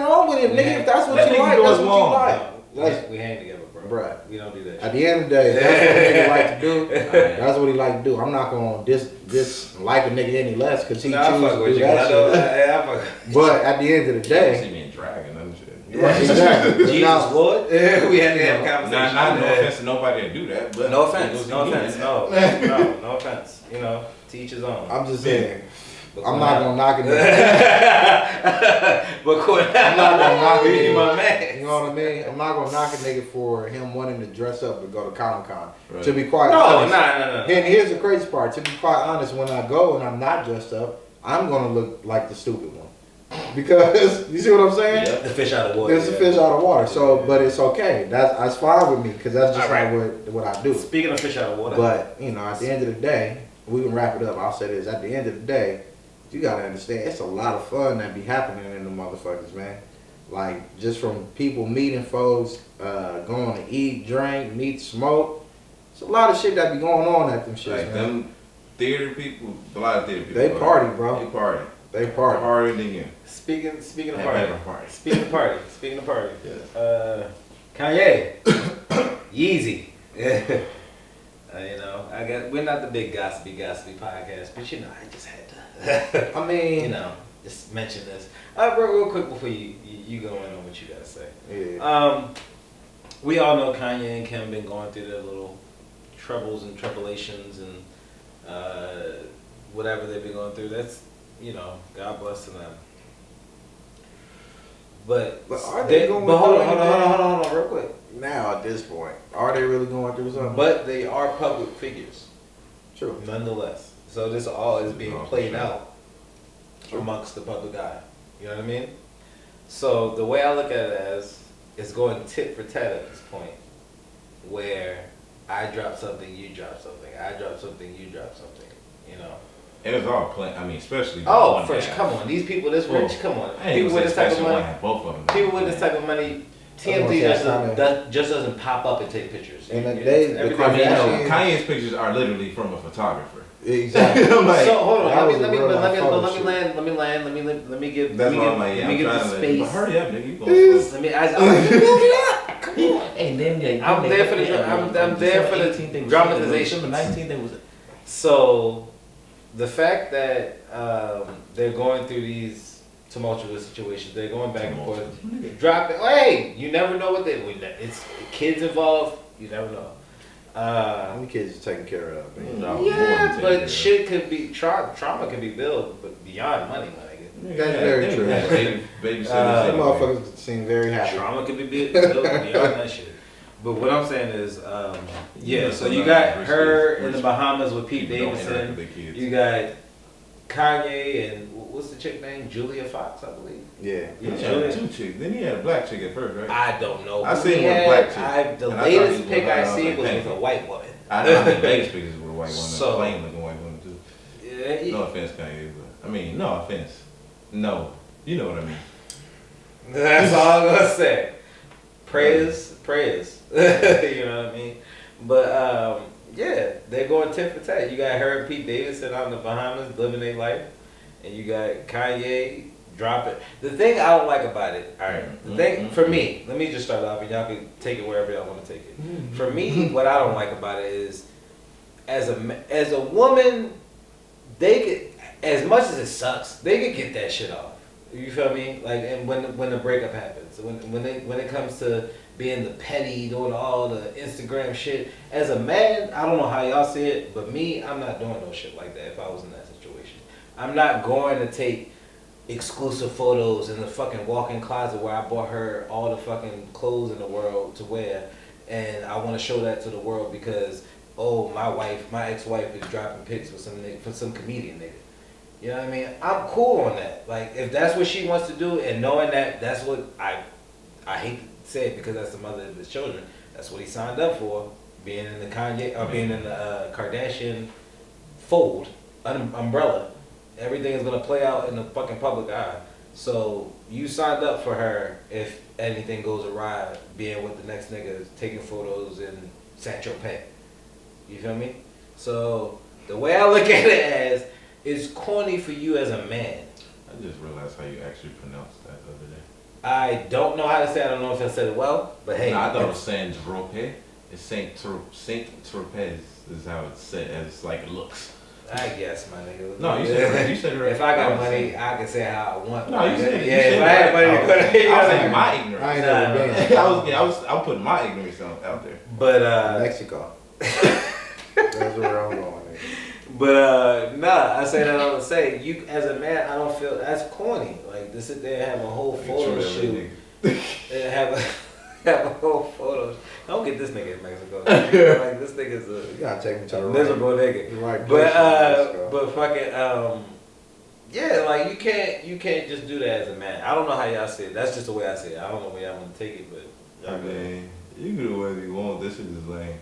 wrong with it, nigga. If that's what you like, that's what you like. We hang together, bro. Bruh. We don't do that. At the end of the day, that's what a nigga like to do. That's what he like to do. I'm not gonna dislike a nigga any less because he chooses to do that shit. But at the end of the day, see me in drag and other shit. Right, exactly. Jesus Lord. We had to have a conversation. Not no offense to nobody that do that, but no offense. No offense. To each his own. I'm just saying. I'm not gonna knock it. I'm not gonna knock a nigga. My man. You know what I mean? I'm not gonna knock a nigga for him wanting to dress up to go to Comic Con. Right. To be quite honest. No. And here's the crazy part. To be quite honest, when I go and I'm not dressed up, I'm gonna look like the stupid one. Because you see what I'm saying? Yeah, the fish out of water. It's the fish out of water. So, but it's okay. That's fine with me because that's just what I do. Speaking of fish out of water. But at the end of the day, we can wrap it up. I'll say this: at the end of the day, you gotta understand it's a lot of fun that be happening in the motherfuckers, man. Like just from people meeting folks, going to eat, drink, meet, smoke. It's a lot of shit that be going on at them shits, like man. them theater people, a lot of theater people. They party, bro. They party. They party. Harder than you. Speaking of party. Speaking of party. Yeah. Kanye, Yeezy. We're not the big gossipy podcast, but I just had to. I mean, just mention this. Real quick before you go in on what you gotta say. Yeah. We all know Kanye and Kim been going through their little troubles and tribulations and whatever they've been going through. That's God bless them. But are they going but hold through on, real quick. Now at this point, are they really going through something? But they are public figures. True. Nonetheless. So this all is being played out True. amongst the public eye. You know what I mean? So the way I look at it as it's going tit for tat at this point, where I drop something, you drop something. I drop something, you drop something. It was all playing. I mean, especially. Fresh, come on. These people this rich, come on. People with this type of money. Both of them. People with this type of money. TMZ just doesn't pop up and take pictures. And Kanye's pictures are literally from a photographer. Exactly. So hold on, let me land. Let me give the space. But hurry up, nigga. You going Come on. And then I'm there for the dramatization. 19th it was. So the fact that they're going through these tumultuous situations, they're going back and forth, dropping. Hey, you never know what it's kids involved. You never know. How many kids are taken care of? Yeah, but shit could be trauma can be built, but beyond money, my nigga. That's very true. Some motherfuckers seem very happy. Trauma could be built beyond that shit. But what I'm saying is, so you got her in the Bahamas with Pete Davidson. You got Kanye and what's the chick name? Julia Fox, I believe. Yeah. He had two chicks. Then he had a black chick at first, right? I don't know. I seen one black chick. The and I thought he latest was pic one I of seen like was with Panther. a white woman. I know the latest pictures with a white woman, So- plain looking white woman too. Yeah, No offense, Kanye, but I mean, no offense. No, you know what I mean. that's all I'm gonna say. Prayers. You know what I mean? But yeah, they're going tit for tat. You got her and Pete Davidson out in the Bahamas living their life, and you got Kanye dropping. The thing I don't like about it, all right. The thing for me, let me just start off, and y'all can take it wherever y'all want to take it. For me, what I don't like about it is, as a woman, they could, as much as it sucks, they could get that shit off. You feel me? Like, and when the breakup happens, when it comes to being the petty, doing all the Instagram shit. As a man, I don't know how y'all see it, but me, I'm not doing no shit like that if I was in that situation. I'm not going to take exclusive photos in the fucking walk-in closet where I bought her all the fucking clothes in the world to wear, and I want to show that to the world because, oh, my ex-wife is dropping pics for some comedian nigga. You know what I mean? I'm cool on that. Like, if that's what she wants to do, and knowing that that's what I hate to say it because that's the mother of his children. That's what he signed up for, being in the Kanye or being in the Kardashian fold, umbrella. Everything is gonna play out in the fucking public eye. So you signed up for her if anything goes awry, being with the next nigga, taking photos in Saint-Tropez. You feel me? So the way I look at it as, it's corny for you as a man. I just realized how you actually pronounced that the other day. I don't know how to say it. I don't know if I said it well, but hey. No, I thought it was Saint Tropez. It's Saint Tropez is how it's said, as like it looks. I guess, my nigga. No, you said it right. You said it right. If I got money, I can say how I want. No, you said it. Yeah, You said if it I had right. money, I was to saying my ignorance. I ain't never been. I'm putting my ignorance out there. But Mexico. That's where I'm going. Nigga. But nah, I say that all to say, you as a man, I don't feel that's corny. Like to sit there and have a whole photo shoot, and have a whole photo. Don't get this nigga in Mexico. Like this nigga's You gotta take me to the miserable right, nigga. the right place. But fucking yeah, like you can't just do that as a man. I don't know how y'all see it. That's just the way I see it. I don't know where y'all want to take it, but I mean, you can do whatever you want. This shit is lame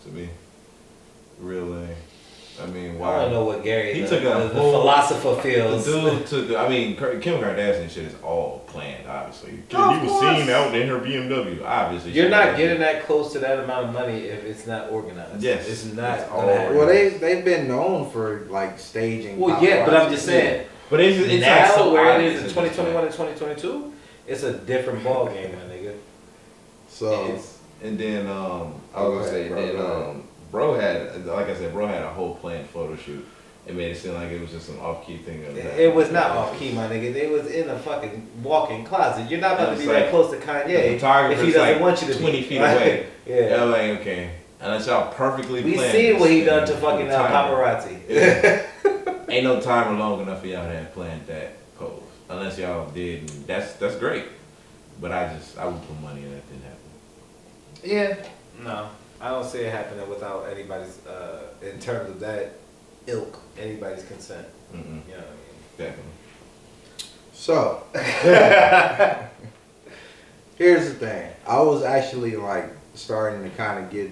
to me. Real lame. I mean, why? I don't know what Gary, He the took a the whole- philosopher The feels. dude took. I mean, Kim Kardashian shit is all planned, obviously. No, He of was course. seen out in her BMW, obviously. You're she not was- getting that close to that amount of money if it's not organized. Yes, It's not it's gonna all happen. Well, they've been known for like staging. Well, yeah, but I'm just saying. But it's now, like so where it obvious is in at this 2021 point. and 2022, it's a different ball game, my nigga. So And then I was Oh, gonna say, bro, then go ahead. bro had, like I said, bro had a whole planned photo shoot. It made it seem like it was just an off-key thing. It was not off key, my nigga. They was in a fucking walk-in closet. You're not about to It's be like- that close to The Kanye if photographer's he doesn't like want you to 20 be. feet away. Yeah. And I'm like, okay. Unless y'all perfectly We planned seen this what he thing done to with fucking the timer. paparazzi. Yeah. Ain't no timer long enough for y'all to have planned that pose. Unless y'all did, and that's great. But I would put money in that didn't happen. Yeah. No, I don't see it happening without anybody's, in terms of that ilk, anybody's consent. Mm-mm. You know what I mean? Definitely. So, here's the thing. I was actually like starting to kind of get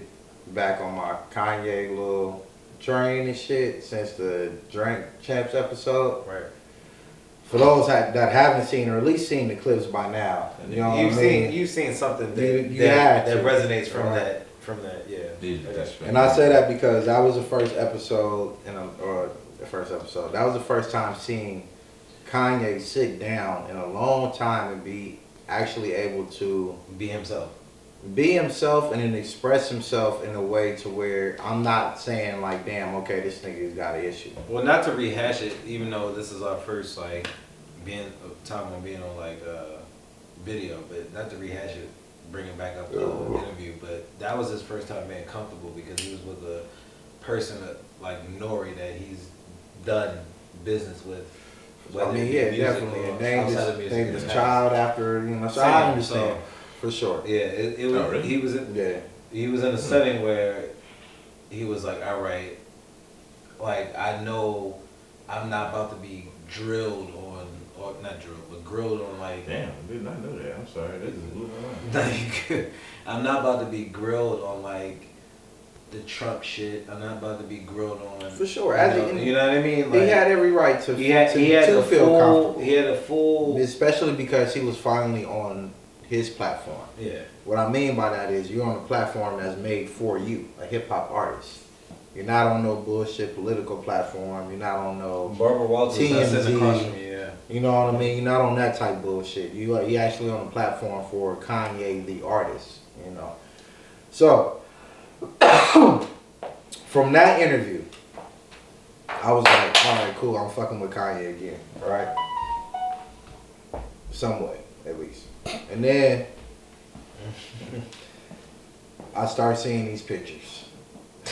back on my Kanye little train and shit since the Drink Champs episode. Right. For those that haven't seen or at least seen the clips by now, you know what I mean? You've seen something that You that, had that to. resonates from Right. that, yeah. And I say that because that was the first episode, that was the first time seeing Kanye sit down in a long time and be actually able to Be himself. be himself and then express himself in a way to where I'm not saying like, damn, okay, this nigga's got an issue. Well, not to rehash it, even though this is our first like time on being on like video, but not to rehash it, bringing back up the whole interview, but that was his first time being comfortable because he was with a person like Nori that he's done business with. I mean, yeah, definitely. And named outside of music in his the child past. after, you know, so Same, I understand so- for sure. Yeah, it was. Oh, really? He was in. Yeah. He was in a setting where he was like, all right, like I know I'm not about to be drilled on, or not drilled, but grilled on like. Damn, I did not know that. I'm sorry. That just blew my mind. Like, I'm not about to be grilled on like the Trump shit. I'm not about to be grilled on. For sure. You know what I mean? Like, he had every right to feel comfortable. He had a full. Especially because he was finally on his platform. Yeah. What I mean by that is you're on a platform that's made for you, a hip hop artist. You're not on no bullshit political platform. You're not on no Barbara Walters TMZ. across from me, yeah. You know what I mean? You're not on that type bullshit. You actually on a platform for Kanye the artist. You know. So from that interview, I was like, all right, cool. I'm fucking with Kanye again, all right? Somewhat, at least. And then I start seeing these pictures,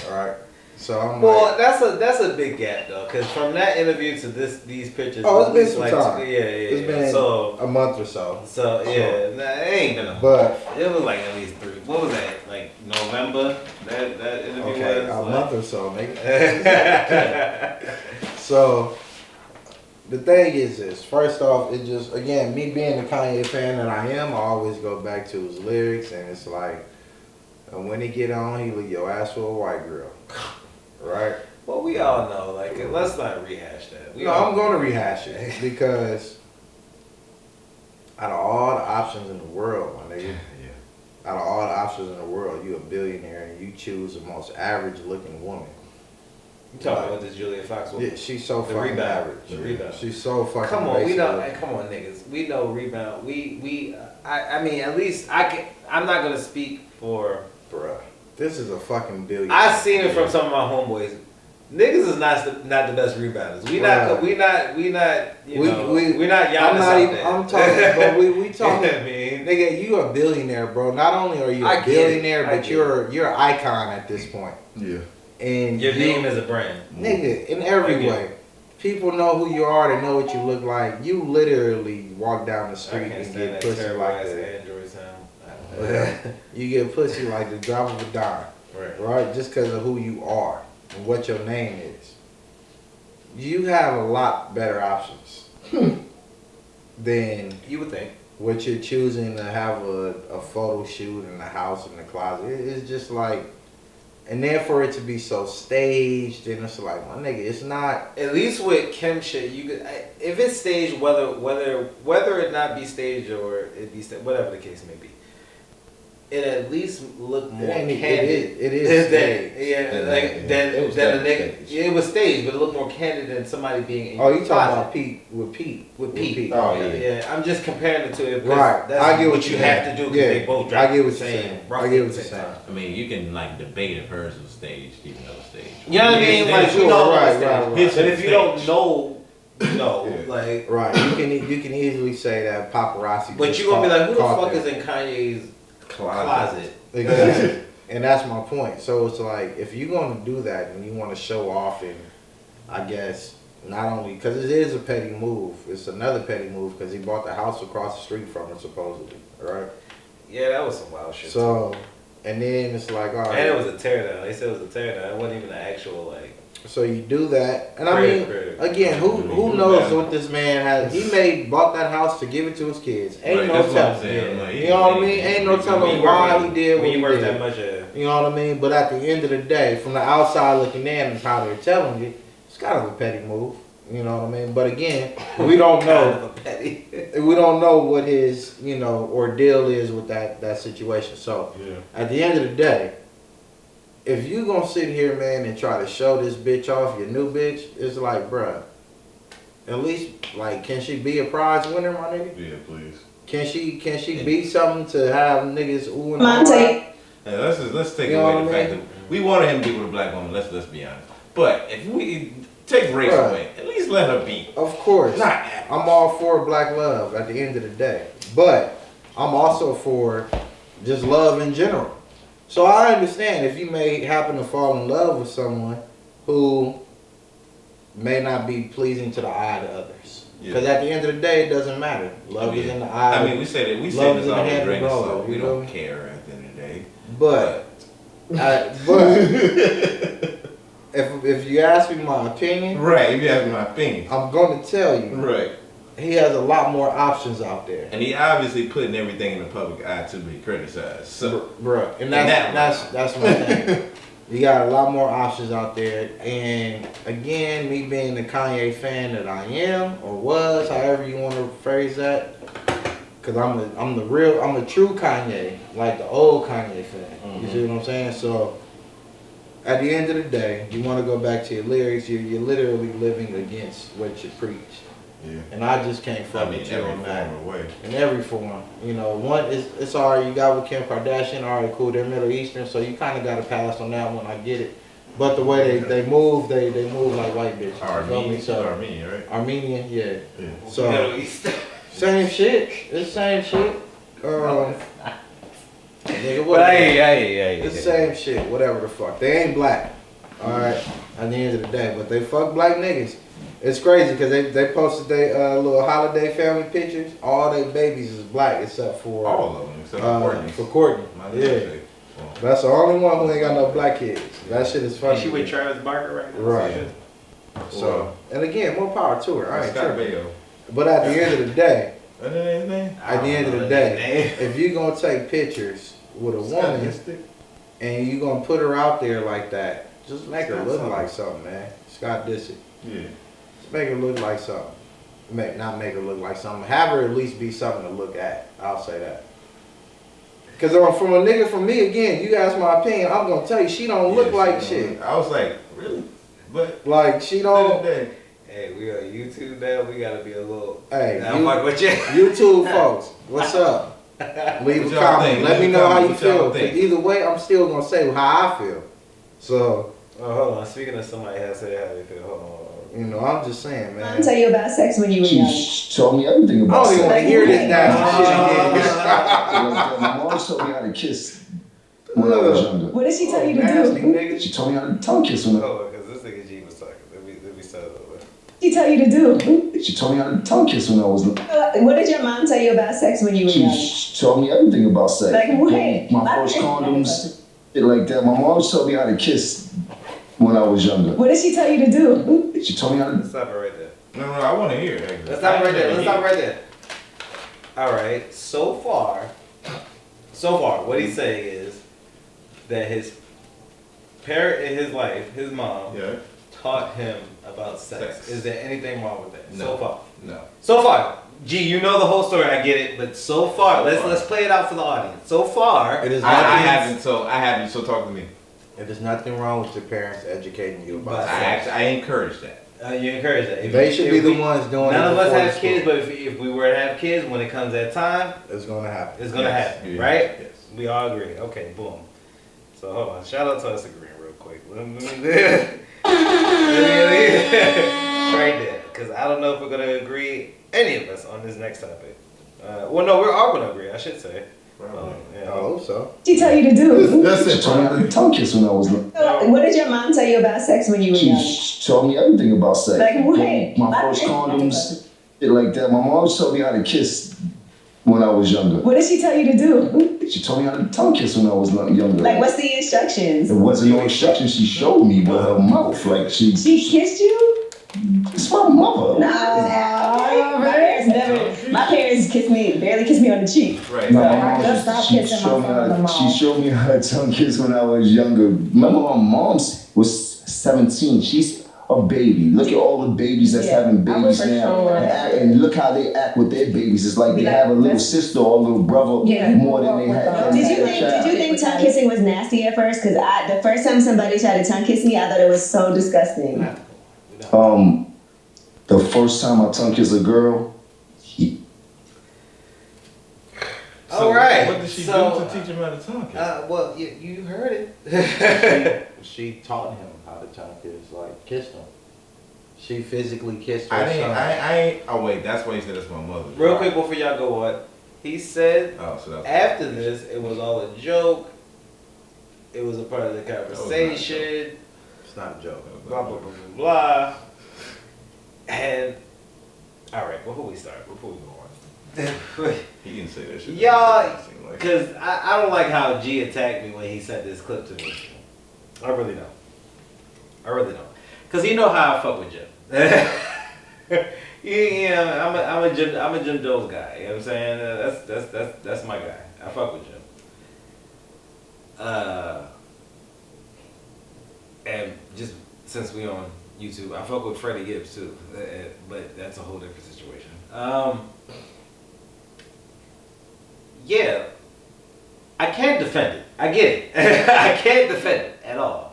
all right? So I'm well, that's a big gap though, because from that interview to these pictures. Oh, it's been some time. Yeah. It's been so a month or so. So yeah, nah, it ain't been a month. But it was like at least 3. What was that? Like November? That interview okay, was a like, month or so, nigga. So the thing is this. First off, it just, again, me being the Kanye fan that I am, I always go back to his lyrics, and it's like, and when he get on, he leave your ass for a white girl. Right? Well, we all know. Like, let's not rehash that. I'm going to rehash it because out of all the options in the world, my nigga, out of all the options in the world, you a billionaire and you choose the most average looking woman. You talking about this Julia Fox woman? Yeah, she's so The fucking rebound. average. The rebound. She's so fucking. Come on, we know. basic. Come on, niggas. We know rebound. I mean, at least I'm not gonna speak for. Bruh, this is a fucking billionaire. I seen it from some of my homeboys. Niggas is not the best rebounders. We not. You know, we're not Giannis. I'm talking, but we talking. I mean, nigga, you a billionaire, bro. Not only are you a billionaire, but you're an icon at this point. Yeah. And your name is a brand. Nigga, in every way. People know who you are. They know what you look like. You literally walk down the street and get pussy like the Android sound. you get pussy like the drop of a dime, right? Just because of who you are and what your name is. You have a lot better options than you would think. What you're choosing to have a photo shoot in the house in the closet. It's just like. And then for it to be so staged, and it's like, my nigga, it's not. At least with Kim shit, you could, if it's staged, whether it not be staged or it be staged, whatever the case may be, it at least looked more candid. It is staged. Than a nigga. It was staged, but it looked more candid than somebody being in your you talking about Pete with Pete. Oh yeah. I'm just comparing the two. Right. That's I get what you have to do because they both drop I get what the same. I get what you're saying. I mean, you can like debate if hers was staged, even though it's staged. You know what I mean? Like, you know, right. But if you don't know, like, right, you can easily say that paparazzi. But you gonna be like, who the fuck is in Kanye's closet? Exactly. And that's my point. So it's like, if you're gonna do that and you want to show off, and I guess not only because it is a petty move, it's another petty move because he bought the house across the street from her supposedly, right? Yeah, that was some wild shit. So, and then it's like, all right. And it was a teardown. They said it was a teardown. It wasn't even an actual like. So you do that, and I mean, again, who knows what this man has? He bought that house to give it to his kids. Ain't no telling. You know what I mean? Ain't no telling why he did what he did. That much, you know what I mean? But at the end of the day, from the outside looking in and how they're telling you, it's kind of a petty move. You know what I mean? But again, we don't know. We don't know what his ordeal is with that situation. So at the end of the day, if you gonna sit here, man, and try to show this bitch off, your new bitch, it's like, bruh, at least, like, can she be a prize winner, my nigga? Yeah, please. Can she be something to have niggas ooh and ahhing? Let's take away the fact that we wanted him to be with a black woman. Let's be honest. But if we take race away, at least let her be. Of course. I'm all for black love at the end of the day, but I'm also for just love in general. So I understand if you may happen to fall in love with someone who may not be pleasing to the eye of others. Because at the end of the day, it doesn't matter. Love is in the eye. I mean, we say this all with grain of salt. We don't care at the end of the day. if you ask me my opinion, Right, if you ask me my opinion. I'm gonna tell you. Right. He has a lot more options out there. And he obviously putting everything in the public eye to be criticized. So, Bruh, and that's my thing. You got a lot more options out there, and again, me being the Kanye fan that I am or was, however you want to phrase that, because I'm a true Kanye, like the old Kanye fan. Mm-hmm. You see what I'm saying? So at the end of the day, you want to go back to your lyrics. You're literally living against what you preach. yeah. And I just can't fuck with you every on that. form of way. In every form. You know, one is it's alright, you got with Kim Kardashian, alright, cool, they're Middle Eastern, so you kinda gotta pass on that one, I get it. But the way they move, they move like white bitches. You feel me? So Armenian, right? Armenian, yeah. Yeah. So Middle East. same shit. It's same shit. Nigga, But what it's it's the same shit, whatever the fuck. They ain't black. Alright, at the end of the day. But they fuck black niggas. It's crazy because they posted their little holiday family pictures. All their babies is black except for All of them, except for Courtney. For Courtney. My Yeah. namesake. Well, That's the only one who ain't got no black kids. That shit is funny. She with Travis Barker right now. Right. So, and again, more power to her. I ain't Scott tripping. Baio. But at the end of the day, Isn't that his name? at the end of the day, if you gonna take pictures with a Scott woman Mystic? and you gonna put her out there like that, just make her Scott look something. like something, man. Scott Disick. Yeah. Just make her look like something. Not make her look like something. Have her at least be something to look at. I'll say that. Cause from a nigga, from me again, you ask my opinion, I'm gonna tell you she don't look Yeah, like she shit. don't- I was like, really? But Like she at don't. the end of the day, Hey, we on YouTube now. We gotta be a little. Hey, I'm fucking with you. YouTube folks, what's up? Leave What a y'all comment. think? Let me Leave a know how comment. you What y'all feel. think? Either way, I'm still gonna say how I feel. So, Oh, hold on. Speaking of somebody has said how they feel. Hold on. you know, I'm just saying, I'll man. tell you about sex when you were young. She told me everything I about don't even want to sex. hear this nasty shit Like, my mom told me how to kiss when I was younger. What did she tell you to again. Nasty do? nigga. She told me how to tongue kiss when I, Hold on, because this nigga G was talking. Let me start over. She tell you to do? she told me how to tongue kiss when I was little. What did your mom tell you about sex when you were young? She told me everything about sex. Like what? My first condoms, shit like that. My mom told me how to kiss when I was younger. What did she tell you to do? She told me how to. Let's stop it right there. no, I want to hear it. Actually. Let's stop right there. Let's stop right there. All right. So far, what he's saying is that his parent in his life, his mom, Yeah. taught him about sex. Sex. Is there anything wrong with that? No. So far. No. So far. Gee, you know the whole story. I get it, but so far, So far. let's play it out for the audience. So far, It is I nothing. haven't. So talk to me. There's nothing wrong with your parents educating you about But sex. I encourage that. you encourage that. If They you- should if be the we- ones doing it. None of us before have the kids, school. but if we were to have kids, when it comes that time, It's gonna happen. it's gonna Yes. happen, Yeah. right? Yes. We all agree. Okay, boom. So hold on. Shout out to us agreeing real quick. Right there, because I don't know if we're gonna agree, any of us, on this next topic. Well, no, we're all gonna agree. I should say. I hope so. She tell you to do? That's She told me how to tongue kiss when I was little. What did your mom tell you about sex when you were young? She told me everything about sex. Like what? My first condoms, shit like that. My mom told me how to kiss when I was younger. What did she tell you to do? She told me how to tongue kiss when I was younger. Like what's the instructions? There wasn't no instructions. She showed me with her mouth. Like She kissed you? it's my mother. My parents kissed me, barely kissed me on the cheek. Right. No, So my I mom just stopped she kissing my showed me son in the how mouth. she showed me how to tongue kiss when I was younger. Remember my mom's was 17. She's a baby. Look at all the babies that's having I babies was for now. sure. And look how they act with their babies. It's like they have a little sister or a little brother more than they had. Did you think tongue kissing was nasty at first? Because the first time somebody tried to tongue kiss me, I thought it was so disgusting. The first time I tongue kissed a girl, So All right. What did she so, do to teach him how to tongue kiss? well, you heard it. She taught him how to tongue kiss, like kissed him. She physically kissed her I didn't. son. I ain't. Oh wait, that's why he said that's my mother. Real quick before y'all go on, he said Oh, so that's after this, it was all a joke. It was a part of the conversation. It's not a joke. Blah blah blah blah blah. And all right, before we start, before we go on, He didn't say that shit. Y'all- It seemed like- because I don't like how G attacked me when he sent this clip to me. I really don't. I really don't. Cause you know how I fuck with Jim. Yeah, I'm a Jim Jones guy. You know what I'm saying? That's my guy. I fuck with Jim. And just since we on YouTube, I fuck with Freddie Gibbs too, but that's a whole different situation. Yeah, I can't defend it. I get it. I can't defend it at all.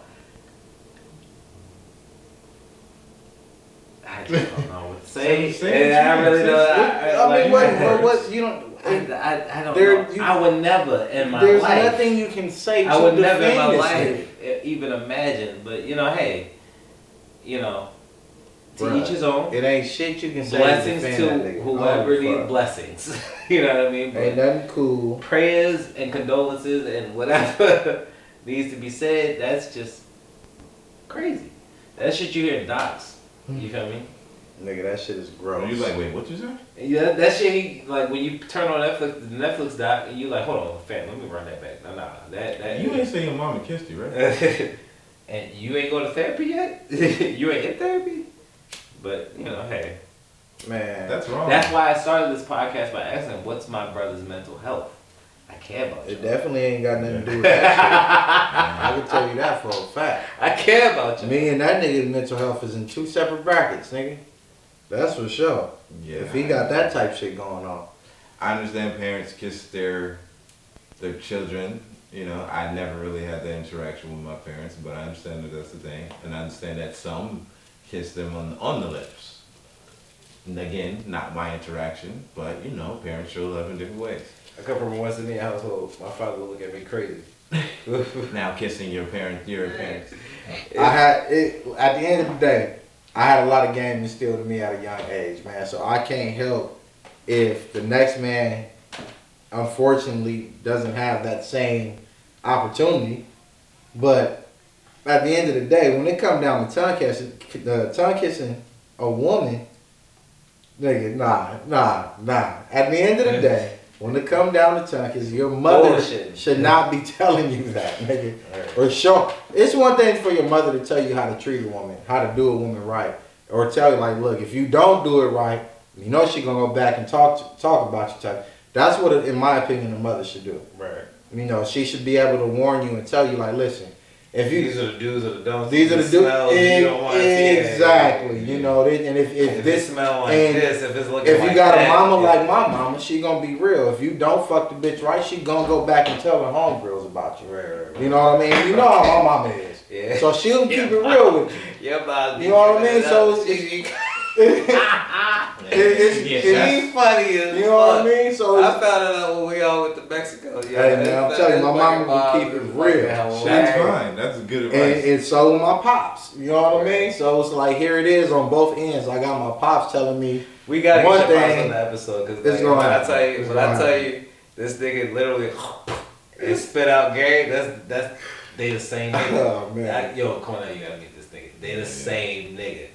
I just don't know what to say. I really don't. I mean, what you don't. I don't know. I would never in my there's life. There's nothing you can say. I would never in my this life even imagine. But hey, to Bruh, each his own. It ain't shit you can say. Blessings to to whoever needs blessings. You know what I mean? But ain't nothing cool. Prayers and condolences and whatever needs to be said. That's just crazy. That shit you hear in docs. You feel me? Nigga, that shit is gross. You like, wait, what you say? Yeah, that shit. Like when you turn on the Netflix doc, and you like, hold on, fam, let me run that back. Nah, that. You ain't say your mama kissed you, right? And you ain't go to therapy yet? You ain't in therapy? But hey, man, that's wrong. That's why I started this podcast by asking, "What's my brother's mental health?" I care about you. It definitely ain't got nothing to do with that shit. I can tell you that for a fact. I care about you. Me and that nigga's mental health is in two separate brackets, nigga. That's for sure. Yeah. If he got that type shit going on. I understand parents kiss their children. I never really had that interaction with my parents, but I understand that that's the thing, and I understand that some kiss them on the lips. And again, not my interaction, but parents show love in different ways. I come from a West Indian household. My father would look at me crazy. Now kissing your parents. I had it at the end of the day. I had a lot of game instilled in me at a young age, man. So I can't help if the next man, unfortunately, doesn't have that same opportunity. But at the end of the day, when it comes down to tongue kissing a woman, nigga, nah. At the end of the day, when it comes down to tongue kissing, your mother should not be telling you that, nigga. Right. Or sure, it's one thing for your mother to tell you how to treat a woman, how to do a woman right, or tell you like, look, if you don't do it right, she gonna go back and talk about you. That's what, in my opinion, a mother should do. Right. She should be able to warn you and tell you like, listen, if you these are the do's or the don'ts. These are the do's. You don't want to see exactly. And if this smell like this, if it's looking if like you got that, a mama like my mama, she gonna be real. If you don't fuck the bitch right, she gonna go back and tell her homegirls about you. Right. You know what I mean? You know how my mama is. Yeah. So she'll keep it real with you. Yeah, but you know what I mean? So it's funny. You know what I mean? So I found it out when we all went to Mexico. Yeah, hey man, I'm telling you, my mama will keep it real. That's fine. That's good advice. And so with my pops, you know what I mean? So it's like here it is on both ends. I got my pops telling me we gotta one get your pops thing on the episode because when I tell you, this nigga literally and spit out Gary. That's they the same nigga. Oh man, come on, you gotta meet this nigga. They the same nigga.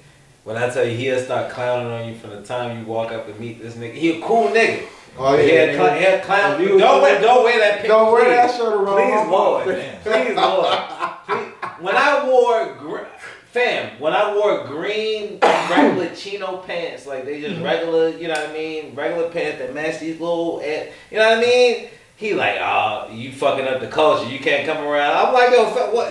When I tell you he'll start clowning on you from the time you walk up and meet this nigga, he a cool nigga. Oh yeah, he'll clown. Don't wear that picture. Don't wear that shirt around. Please, Lord. Please, Lord. When I wore green regular chino pants, like they just regular, you know what I mean, regular pants that match these little, you know what I mean. He like, oh, you fucking up the culture. You can't come around. I'm like, yo, what?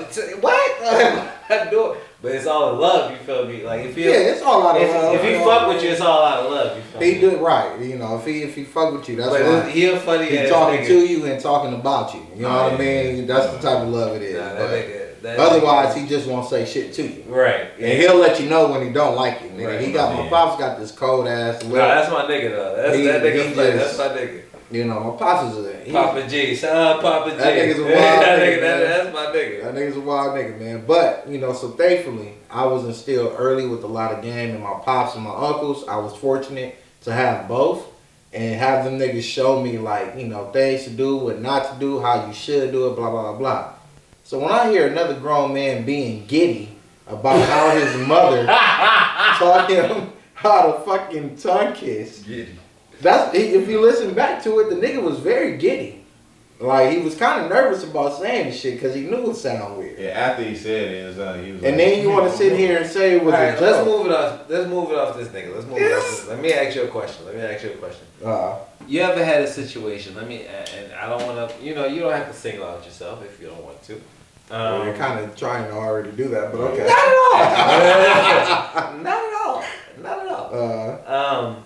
I do it. But it's all in love, you feel me? Like it's all out of love. If he fuck with you, it's all out of love. You feel me? He do it right, if he fuck with you, that's why he a funny he ass talking nigga. to you and talking about you. You know what I mean? That's the type of love it is. Otherwise, he just won't say shit to you. Right. And he'll let you know when he don't like you. Nigga. Right. My pops got this cold ass. No, that's my nigga though. That's my nigga. My pops is Papa G. Shout out Papa G. That nigga's a wild nigga. That's my nigga. That nigga's a wild nigga, man. But, so thankfully, I was instilled early with a lot of game, and my pops and my uncles, I was fortunate to have both and have them niggas show me, like, things to do, what not to do, how you should do it, blah, blah, blah, blah. So when I hear another grown man being giddy about how his mother taught him how to fucking tongue kiss, Giddy. if you listen back to it, the nigga was very giddy. Like, he was kind of nervous about saying the shit because he knew it sounded weird. Yeah, after he said it, he was And then you want to sit here and say it was Alright, a let's joke. move it off. Let's move it off this nigga. Let's move it off this. Let me ask you a question. You ever had a situation? And I don't want to. You don't have to single out yourself if you don't want to. Well, you're kind of trying to already do that, but okay. Not at all.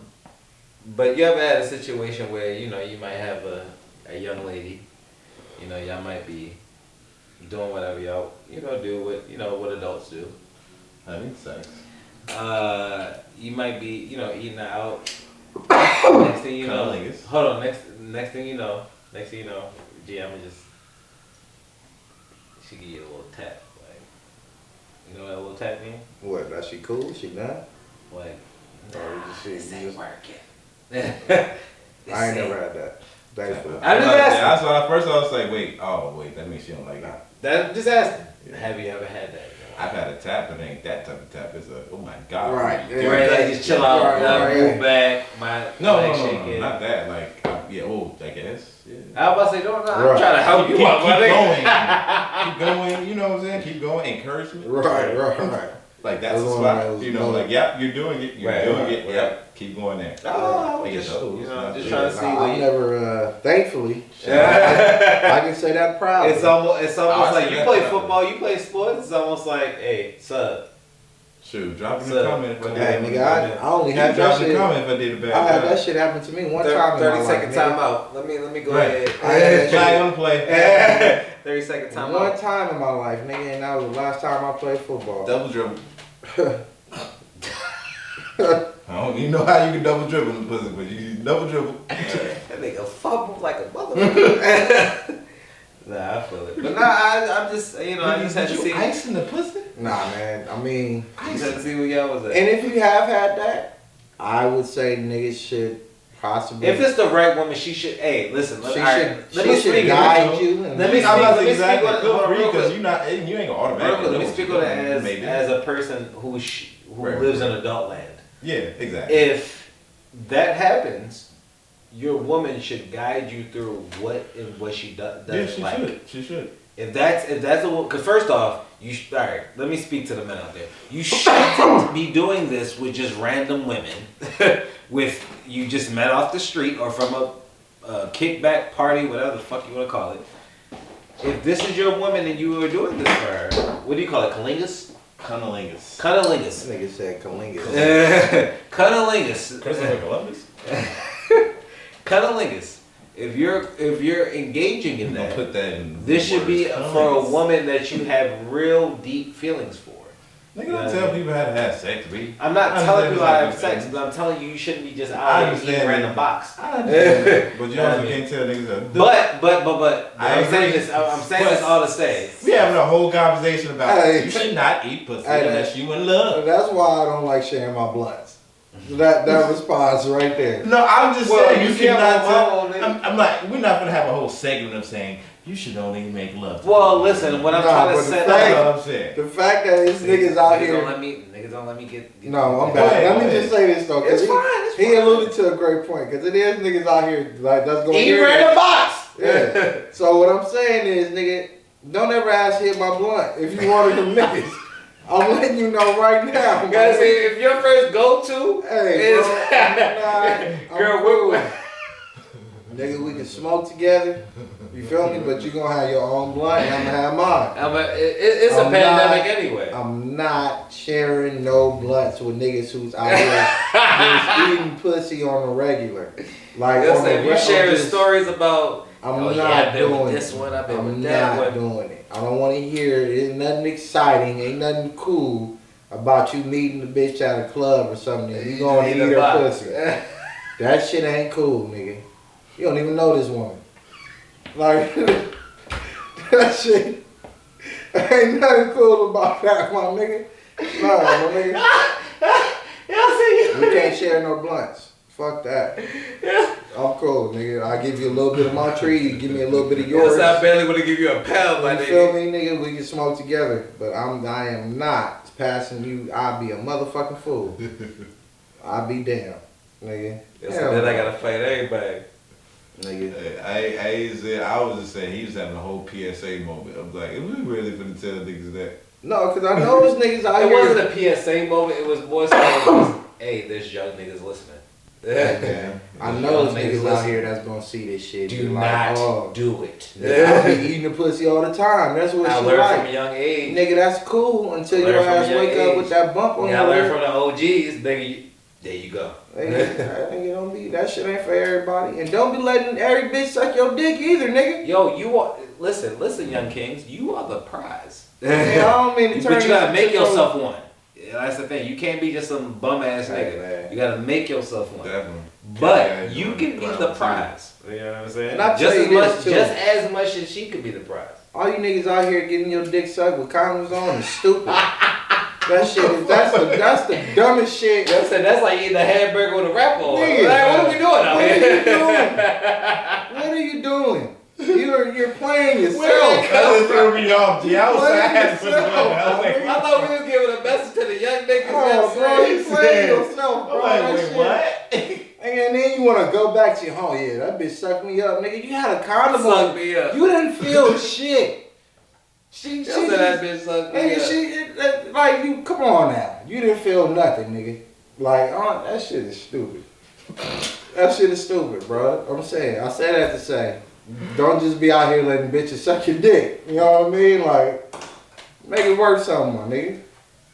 But you ever had a situation where you might have a young lady, y'all might be doing whatever y'all do what adults do. having sex. You might be eating out. Next thing you know, Cunnilingus. hold on. Next thing you know, gee, I'ma just she give you a little tap, like you know what a little tap mean? What? That she cool? She done? Like, Or this ain't working. I ain't never had that. Thanks for that. I'm just asking. That's why at first I was like, wait, that means she don't like it. Just asking. Have you ever had that? I've had a tap, but it ain't that type of tap. It's a, oh my God. Right. Yeah. Right, like just chill out, Right. move back, my No, leg no, shaking. not that. Like, yeah, I guess. Yeah. I was about to say, no, I'm Right. trying to help you out, my nigga. Keep going, you know what I'm saying? Keep going, encouragement. Right. Like, that's the Those spot. ones, Like, yep, you're doing it, yep, keep going there. Oh, I guess just, so. just trying to see Nah, what I you. never, thankfully, I can say that proudly. It's almost I'll like say you that play time. football, you play sports. It's almost like, hey, sub. Shoot, drop in So, the comment. Hey, nigga, I only had that Drop in the shit. comment if I did a bad I had job. that shit happen to me one time in my 30-second life. nigga. timeout. Let me go Right. ahead. I had that Flag shit on the play. 30-second timeout. one time in my life, nigga, and that was the last time I played football. Double dribble. I don't even know how you can double dribble in the pussy, but you double dribble. That nigga fumble like a motherfucker. Nah, I feel it. But nah, I'm just, I just had to see. Ice in the pussy? Nah, man. I mean, I just had to see where y'all was at. and if you have had that, I would say niggas should possibly. If it's the right woman, she should. Hey, listen. she let should, me she should speak. guide you. And Let me I'm not speak saying on it. Hold on, real because quick. you ain't gonna automatically. Let know me what speak you're on it doing, maybe. as a person who Right. lives in adult land. Yeah, exactly. If that happens, your woman should guide you through what she does. Yeah, she like. should. She should. If that's a woman, because first off, all right. Let me speak to the men out there. You shouldn't be doing this with just random women, with you just met off the street or from a kickback party, whatever the fuck you want to call it. If this is your woman and you are doing this for her, what do you call it? Cunnilingus? Cunnilingus. This Cunnilingus. nigga said Kalinga. Cunnilingus. Christopher Columbus. Cunnilingus. If you're engaging in I'm gonna that, put that in. this should be words. for a Cunnilingus. woman that you have real deep feelings for. Nigga, don't tell people how to have sex, B. I'm not I telling understand you how to have it's sex, like- but I'm telling you shouldn't be just I out here understand eating that. random box. I understand that, but you I also mean- can't tell niggas how to do But I I'm saying agree. this. I'm saying this all to say. We having a whole conversation about Hey. you should not eat pussy Hey, unless you in love. That's why I don't like sharing my blunts. That response right there. No, I'm just Well, saying you you can't cannot have tell. one, nigga. I'm like, we're not gonna have a whole segment of saying you should only make love. to Well, people. listen. What I'm Nah, trying to but the say. fact- That's what I'm saying. The fact that these niggas out here. Niggas don't let me get. No, I'm Go back. ahead, Let go me ahead. just say this though, It's because fine. It's he fine. alluded to a great point. Because it is niggas out here like that's going. Eat random box. Yeah. So what I'm saying is, nigga, don't ever ask hit my blunt if you one of them niggas. I'm letting you know right now. my Guys, nigga. if your first go-to Hey, is bro, I'm girl, cool. what? Nigga, we can smoke together. You feel me? But you gonna have your own blunt, and I'm gonna have mine. It's a I'm pandemic not- anyway. I'm not sharing no blunts with niggas who's out here just eating pussy on a regular. Like on Listen, if you the sharing just- stories about, I'm oh, not yeah, I've been doing with this it. one, I've been I'm with that not one. doing it. I don't want to hear it. Ain't nothing exciting. Ain't nothing cool about you meeting the bitch at a club or something. And you going to eat a her box. pussy. That shit ain't cool, nigga. You don't even know this woman. Like that shit. Ain't nothing cool about that, my nigga. No, my nigga. We can't share no blunts. Fuck that. I'm cool, nigga. I give you a little bit of my tree. You give me a little bit of yours. Yes, I barely want to give you a pound, my You feel nigga. me, nigga? We can smoke together, but I am not passing you. I'll be a motherfucking fool. I'll be damned, nigga. Yes, Hell then I no. gotta fight everybody. Nigga. I was just saying he was having a whole PSA moment. I'm like, if we really finna tell niggas that. No, because I know those niggas out It here. wasn't a PSA moment. It was more so, hey, there's young niggas listening. Man, I know those niggas out here that's gonna see this shit. Do like, not oh, do it. I be eating the pussy all the time. That's what I she learned like. from a young age. Nigga, that's cool until your Learn from a ass young wake up age. with that bump on Yeah, I your learned lip. from the OGs. Nigga, there you go. Nigga, don't be, that shit ain't for everybody. And don't be letting every bitch suck your dick either, nigga. Yo, you are, listen, young kings, you are the prize. Man, I don't mean to turn But you gotta this make shit yourself over. one. Yeah, that's the thing. You can't be just some bum ass Hey, nigga. man. You gotta make yourself one. Definitely. But Yeah, you you can be wanna the clown prize. You know what I'm saying? And I Just tell as you much, this, too. just as much as she could be the prize. All you niggas out here getting your dick sucked with condoms on is stupid. That shit is, that's the dumbest shit. You know what I'm saying? That's like eating a hamburger with a wrap on. Nigga. Like, what are we doing out What are here? you doing? What are you doing? You're playing yourself. That just threw me off, G. I was Play sad for yourself, I thought we was giving a message to the young niggas. Oh, bro, you playing yourself, bro. I'm That like, shit- wait, what? And then you want to go back to your home. Yeah, that bitch sucked me up, nigga. You had a condom Suck on. me up. You didn't feel shit. She Just said that bitch sucked me nigga, up. like you. Come on now. You didn't feel nothing, nigga. Like, that shit is stupid. That shit is stupid, bro. I'm saying. I say that to say, don't just be out here letting bitches suck your dick. You know what I mean? Like, make it worth something, my nigga.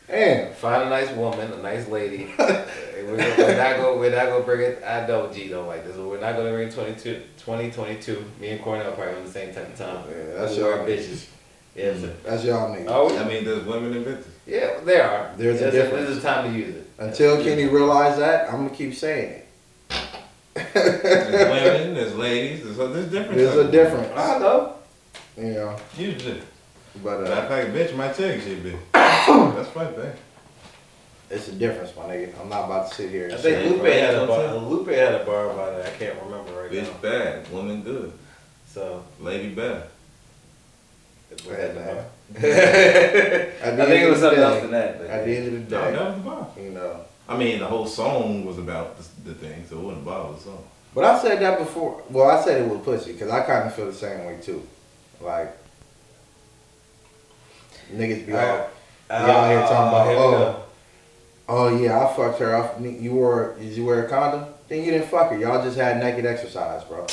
Damn. Find a nice woman, a nice lady. we're not gonna bring it. I know G don't like this, but we're not gonna bring 2022. Me and Cornell probably on the same type of time. Yeah, that's We're y'all bitches. Yes, sir. That's y'all niggas. Are we? I mean, there's women and bitches. Yeah, there are. There's a difference. This is time to use it. Until Kenny realize that, I'm gonna keep saying it. There's women, there's ladies, there's different. There's a difference. I know. You know, Usually. but Matter of fact, a bitch might tell you shit, bitch. That's fine, thing. it's a difference, my nigga. I'm not about to sit here and I say think it, Lupe had right? a bar. Lupe had a bar about it. I can't remember right Bitch now. bad, woman good, So lady bad. we had the man. bar. At the I think end it was of the something else day- than that. But At the end of the No, day, that was the bar. you know. I mean, the whole song was about the thing, so it wasn't a bar, it was a song. But I said that before. Well, I said it with pussy because I kind of feel the same way too. Like niggas be all out here talking about, oh yeah, I fucked her off. Did you wear a condom? Then you didn't fuck her. Y'all just had naked exercise, bro.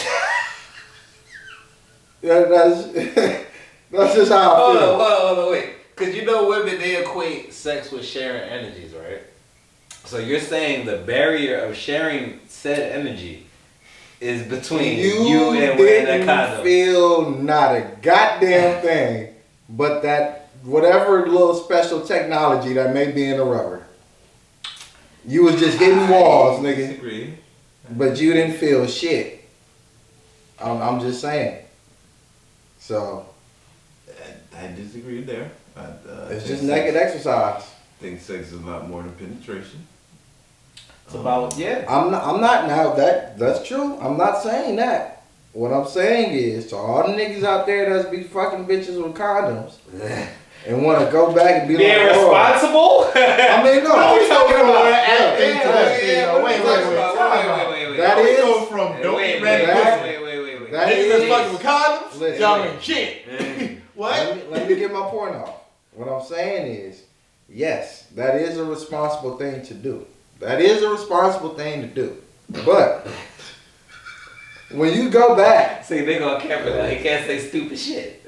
That's just how I feel. Hold on, wait. Because you know women, they equate sex with sharing energies, right? So you're saying the barrier of sharing said energy is between you and wearing that didn't condom. feel not a goddamn thing, but that whatever little special technology that may be in the rubber. You was just hitting walls, I nigga, disagree. but you didn't feel shit. I'm just saying. So I disagree there. it's just naked exercise. I think sex is a lot more than penetration. It's about, yeah. I'm not now that's true. I'm not saying that. What I'm saying is to all the niggas out there that's be fucking bitches with condoms and want to go back and be Being like, oh, responsible? I mean, no. What are we talking about? Wait. That We is go from don't Wait, get ready. wait. that Niggas that's is. fucking with condoms. Listen, Y'all ain't shit. What? Let me get my point off. What I'm saying is, yes, that is a responsible thing to do. That is a responsible thing to do. But when you go back, See, they gonna camera now. He can't say stupid shit.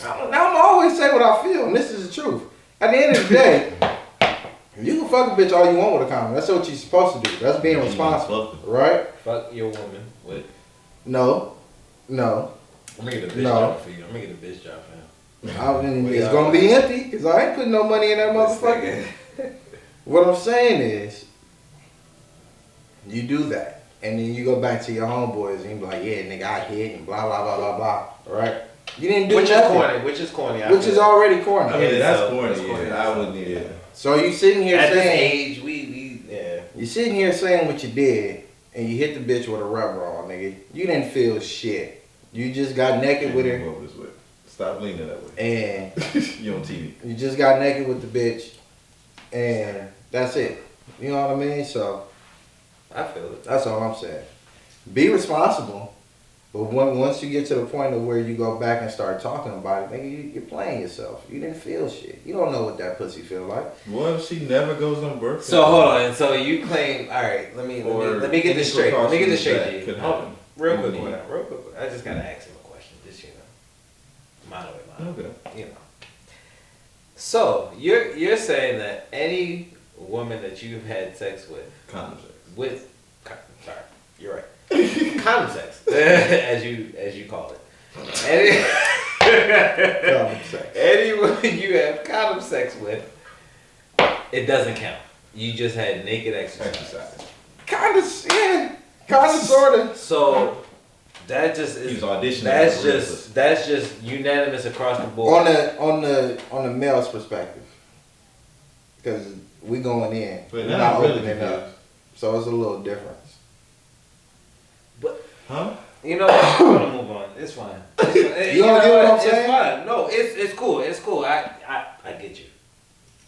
I'm always say what I feel, and this is the truth. At the end of the day, you can fuck a bitch all you want with a condom. That's what you're supposed to do. That's being responsible, right? Fuck your woman. Wait. No. I'm gonna get a bitch No. job for you. I'm gonna get a bitch job for him. It's gonna be empty because I ain't putting no money in that motherfucker. What I'm saying is, you do that, and then you go back to your homeboys and you be like, yeah, nigga, I hit and blah blah blah blah blah. Right? You didn't do Which is nothing. corny. Which is corny. I Which feel. is already corny. I mean, that's so- corny. that's corny. Yeah, I wouldn't need it. So you sitting here At this saying, age, we yeah. you sitting here saying what you did, and you hit the bitch with a rubber on, nigga. You didn't feel shit. You just got naked with her, Move over this way. Stop leaning that way. and You on TV. you just got naked with the bitch, and that's it. You know what I mean? So I feel it. that's all I'm saying. Be responsible, But once you get to the point of where you go back and start talking about it, nigga, you're playing yourself. You didn't feel shit. You don't know what that pussy feel like. What if she never goes on birth So control? hold on. And so you claim, all right, let me get this straight. Let me get this straight, G. Could Hold on. happen. Real quick. I just gotta ask him a question, just mine. Okay. So you're saying that any woman that you've had sex Condom sex. sorry, you're right. Condom sex, as you call it. Condom sex. Any woman you have condom sex with, it doesn't count. You just had naked exercise. Kinda, sorta. So that just is. He's auditioning. That's just unanimous across the board. On the male's perspective, because we going in, But we're not not really opening up, so it's a little difference. But Huh? you know what? I'm gonna move on. It's fine. You don't get what I'm saying? It's fine. No, it's cool. It's cool. I get you.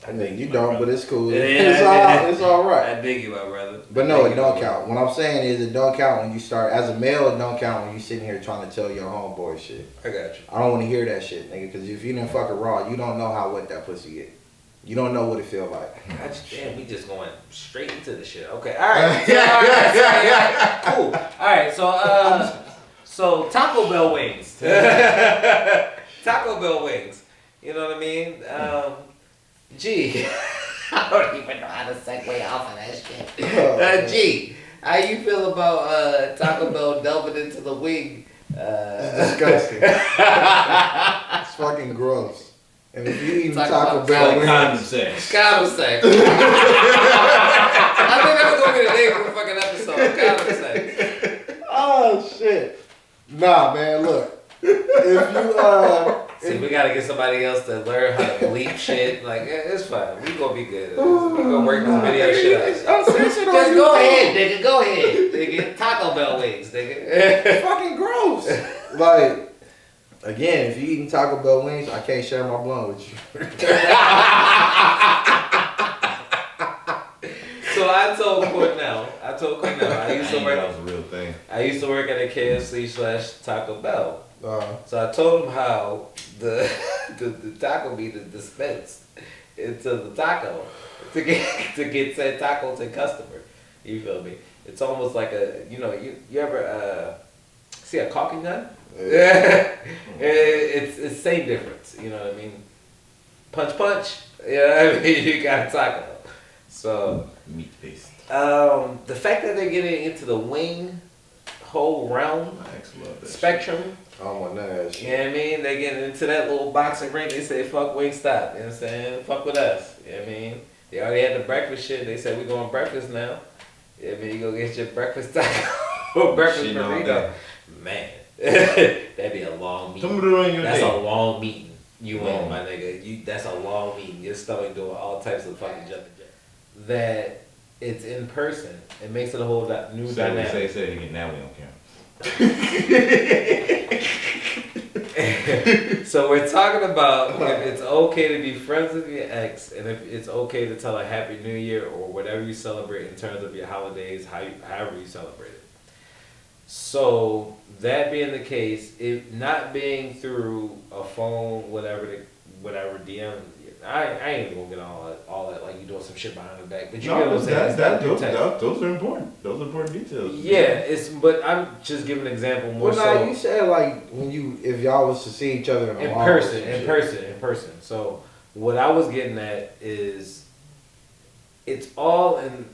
I mean, you don't, but it's cool. Yeah, It's all right. I dig you, my brother. But no, it don't count. What I'm saying is it don't count when you start, as a male, it don't count when you sitting here trying to tell your homeboy shit. I got you. I don't want to hear that shit, nigga, because if you didn't fuck it raw, you don't know how wet that pussy get. You don't know what it feel like. Gotcha. Damn, we just going straight into the shit. Okay, all right. Yeah, cool. All right, so Taco Bell wings. Taco Bell wings. You know what I mean? Gee, I don't even know how to segue off of that shit. Gee, how you feel about Taco Bell delving into the wing? It's disgusting. It's fucking gross. And if you eating Taco Bell Like condom wings, sex. Condom sex. I think that was gonna be the name of the fucking episode. Condom sex. oh shit. Nah, man, look. If you See, we gotta get somebody else to learn how to bleep shit. Like, it's fine. We gonna be good. We gonna work this video shit out. Just go ahead, nigga. Go ahead, nigga. Taco Bell wings, nigga. fucking gross. Like, again, if you eating Taco Bell wings, I can't share my blunt with you. So I told Cornell, I used to That work. was a real thing. I used to work at a KFC/Taco Bell. Uh, So I told him how the taco meat is dispensed into the taco to get said taco to customer. You feel me? It's almost like you ever see a caulking gun? Yeah. It's same difference. You know what I mean? Punch. You know what I mean? You got a taco. So Meat paste. the fact that they're getting into the wing whole realm My ex loved that spectrum. I don't want none of that You shit. know what I mean? They get into that little boxing ring. They say, fuck Wingstop. You know what I'm saying? Fuck with us. You know what I mean? They already had the breakfast shit. They said, we going breakfast now. You know what I mean? You go get your breakfast taco. breakfast Shit all burrito. day. Man. That'd be a long shit. meeting. Put it on your That's day. a long meeting. You Long. in, my nigga. That's a long meeting. Your stomach doing all types of fucking jumping jacks. That it's in person. It makes it a whole new dynamic. Say it again. Now we don't count. So we're talking about if it's okay to be friends with your ex, and if it's okay to tell a Happy New Year or whatever you celebrate in terms of your holidays, however you celebrate it. So that being the case, it not being through a phone, whatever DM. I ain't even gonna get all that like you doing some shit behind the back, but you get what I'm saying. It's not through text. Those are important. Those are important details. Yeah, but I'm just giving an example more Well, so. nah, you said like if y'all was to see each other in In mall person, or some in shit. person. So what I was getting at is it's all in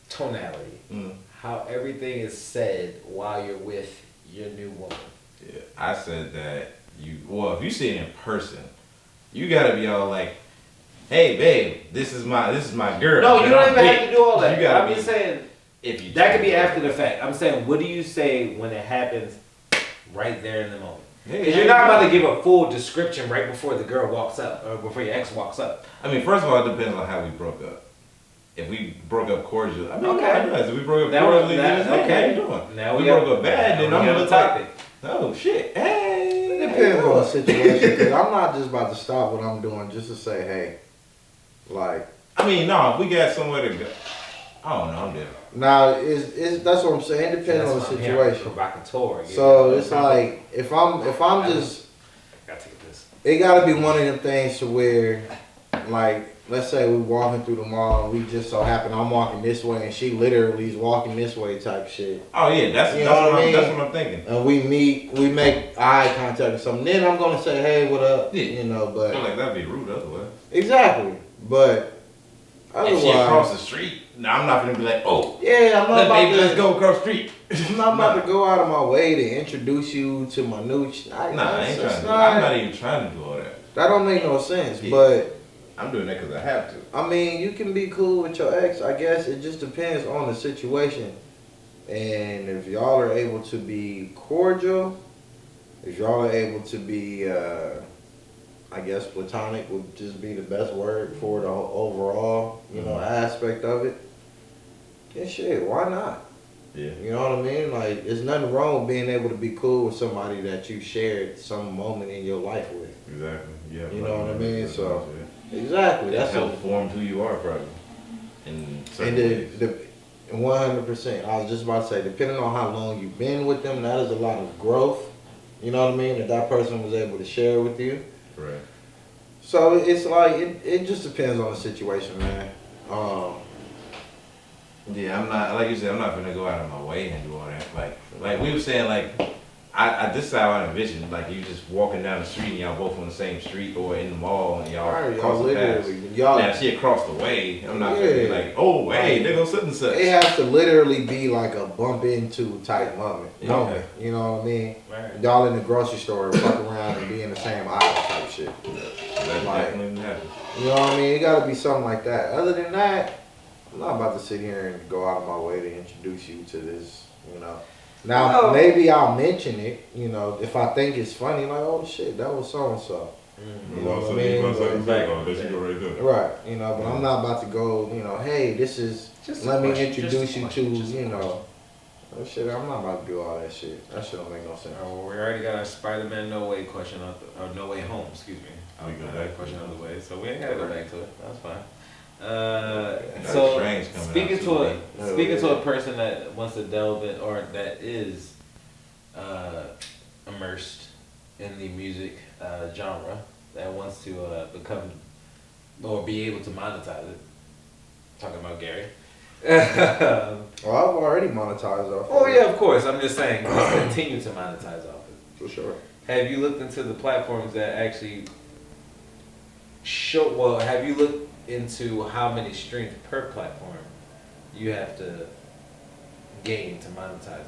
tonality. Mm. How everything is said while you're with your new woman. Yeah, I said that if you see it in person, you gotta be all like, "Hey, babe, this is my girl." No, you And don't I'm even big." have to do all that. You gotta I'm just saying if you that could be after the fact. I'm saying what do you say when it happens right there in the moment? Hey, Because how you're you not about to doing? give a full description right before the girl walks up or before your ex walks up. I mean, first of all, it depends on how we broke up. If we broke up cordially, I mean, Okay. okay. If we broke up Now cordially, now- then it's, hey, okay. how you doing? Now we we broke got- up bad, then now I'm we gonna got look a like, topic. oh shit, hey. It depends on the situation, because I'm not just about to stop what I'm doing just to say, hey, like, I mean, no, if we got somewhere to go. I don't know. I'm different. Now, is that's what I'm saying. It depends on the situation. Provocateur. So it's like if I'm just, gotta take this. it gotta be one of them things to where, like, let's say we walking through the mall and we just so happen I'm walking this way and she literally is walking this way type shit. Oh yeah, that's You know what I mean? That's what I'm thinking. And we meet, we make eye contact or something. Then I'm gonna say, hey, what up? Yeah. You know, I but feel like that'd be rude otherwise. exactly. But If she across otherwise, the street, now I'm not gonna be like, oh, yeah, I'm not about baby, to. let's go across the street. I'm not about to go out of my way to introduce you to my new. Nah, I ain't trying to. I'm not even trying to do all that. That don't make no sense. Yeah. But I'm doing that because I have to. I mean, you can be cool with your ex. I guess it just depends on the situation. And if y'all are able to be cordial, if y'all are able to be, I guess platonic would just be the best word for the overall, aspect of it. Yeah, shit, why not? Yeah. You know what I mean? Like, there's nothing wrong with being able to be cool with somebody that you shared some moment in your life with. Exactly. Yeah. You know what I mean? So, yeah. exactly. That's That's helped form who you are, probably. In certain And ways. 100%. I was just about to say, depending on how long you've been with them, that is a lot of growth. You know what I mean? That person was able to share with you. Right. So it's like it just depends on the situation, man. Yeah, I'm not, like you said, I'm not gonna go out of my way and do all that. Like we were saying, like, I this is how I envision, like, you just walking down the street and y'all both on the same street or in the mall and y'all Right, cross the paths. literally, y'all. Now, if she across the way, I'm not gonna be like, oh, hey, there goes such and such. It has to literally be like a bump into type moment. Yeah. You know what I mean? Right. Y'all in the grocery store, fuck around and be in the same aisle type shit. That Like, definitely happens. You know what I mean? It got to be something like that. Other than that, I'm not about to sit here and go out of my way to introduce you to this, Now, No. maybe I'll mention it, if I think it's funny, like, oh shit, that was so and so. You know what I mean? Right, but I'm not about to go, hey, this is, Just a let me question, introduce just a you question, to, just a question. oh shit, I'm not about to do all that shit. That shit don't make no sense. Well, we already got our Spider-Man No Way question or No Way Home, excuse me. We go got back that question to out of the way, so we ain't gotta go back to it. That's fine. That's So strange coming speaking out to too a late. speaking to a person that wants to delve in or that is immersed in the music genre, that wants to become or be able to monetize it. Talking about Gary. Well, I've already monetized off. Oh yeah, of course. I'm just saying, let's continue to monetize off it. For sure. Have you looked into the platforms that actually show? Well, have you looked into how many streams per platform you have to gain to monetize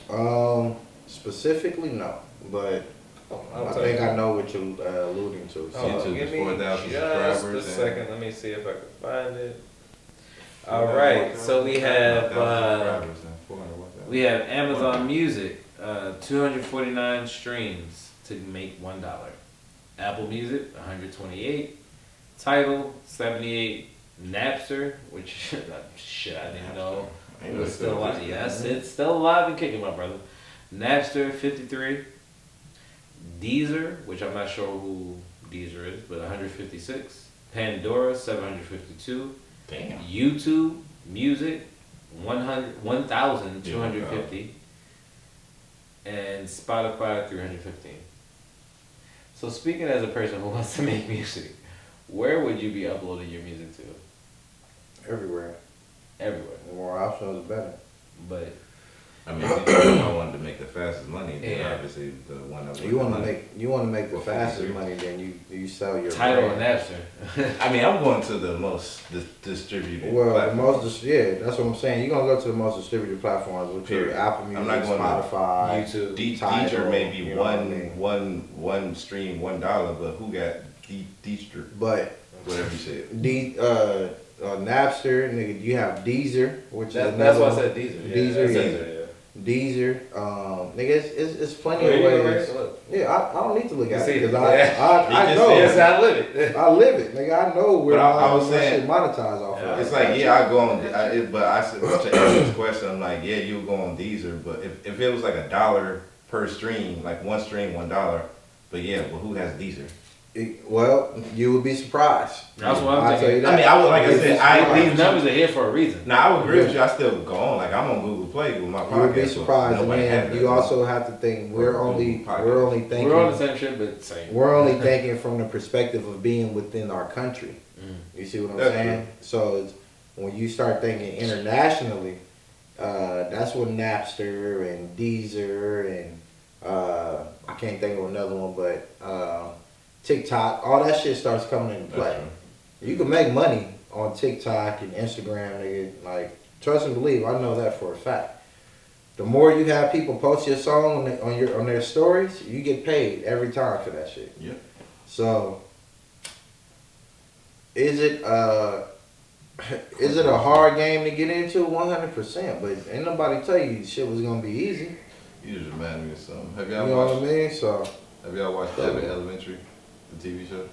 it? Specifically, no, but I'll I tell think you. I know what you're alluding to. So. YouTube give is me 4,000 just subscribers a and- second. Let me see if I can find it. All right, so we have we have Amazon Music, 249 streams to make $1. Apple Music, 128. Tidal, 78. Napster, which shit I didn't know it was still alive. Yes, it's still alive and kicking, my brother. Napster, 53. Deezer, which I'm not sure who Deezer is, but 156. Pandora, 752. Damn. YouTube Music, 1,250. And Spotify, 315. So speaking as a person who wants to make music, where would you be uploading your music to? Everywhere. Everywhere. The more options, the better. But I mean, if I wanted to make the fastest money, then Yeah. obviously the one that You want to make the Well, fastest 53. money, then you sell your Tidal and brand. Napster. I mean, I'm going to the most distributed. Well, the platforms. most, that's what I'm saying. You're gonna go to the most distributed platforms, which Period. are Apple Music, I'm not going to Spotify, YouTube. Tidal, Deezer may be you know what I mean? one stream $1, but who got Deezer? But Whatever you said. Napster, nigga, you have Deezer, which is That's another why I one. said Deezer. Yeah, Deezer, that's yeah. Deezer, Deezer, nigga, it's plenty Where of you gonna ways. rate? Look. Yeah, I don't need to look You at see it because it. I He just know. Yes, I live it. I live it, nigga. I know where But I was my saying- shit monetized off Yeah. of. It's like, yeah, I go on, but I said, to answer this question, I'm like, yeah, you go on Deezer, but if it was like $1 per stream, like one stream, $1, but yeah, well, who has Deezer? Well, you would be surprised. That's what I'm I'll tell you thinking. that. I mean, I would like I said, These numbers are here for a reason. Nah, I would agree with you. I still go on. Like I'm on Google Play with my podcast. You would be so surprised, and nobody has then that. you also have to think we're only thinking We're on the same shit, but same. we're only thinking from the perspective of being within our country. You see what I'm That's saying? So it's, when you start thinking internationally, that's when Napster and Deezer and I can't think of another one, but TikTok, all that shit starts coming into play. You can make money on TikTok and Instagram, nigga. Like, trust and believe, I know that for a fact. The more you have people post your song on their stories, you get paid every time for that shit. Yep. So, is it a hard game to get into? 100%. But ain't nobody tell you shit was gonna be easy. You just remind me of something. Have You y'all know watched? what I mean? So, Have y'all watched Abbott Elementary, the TV show?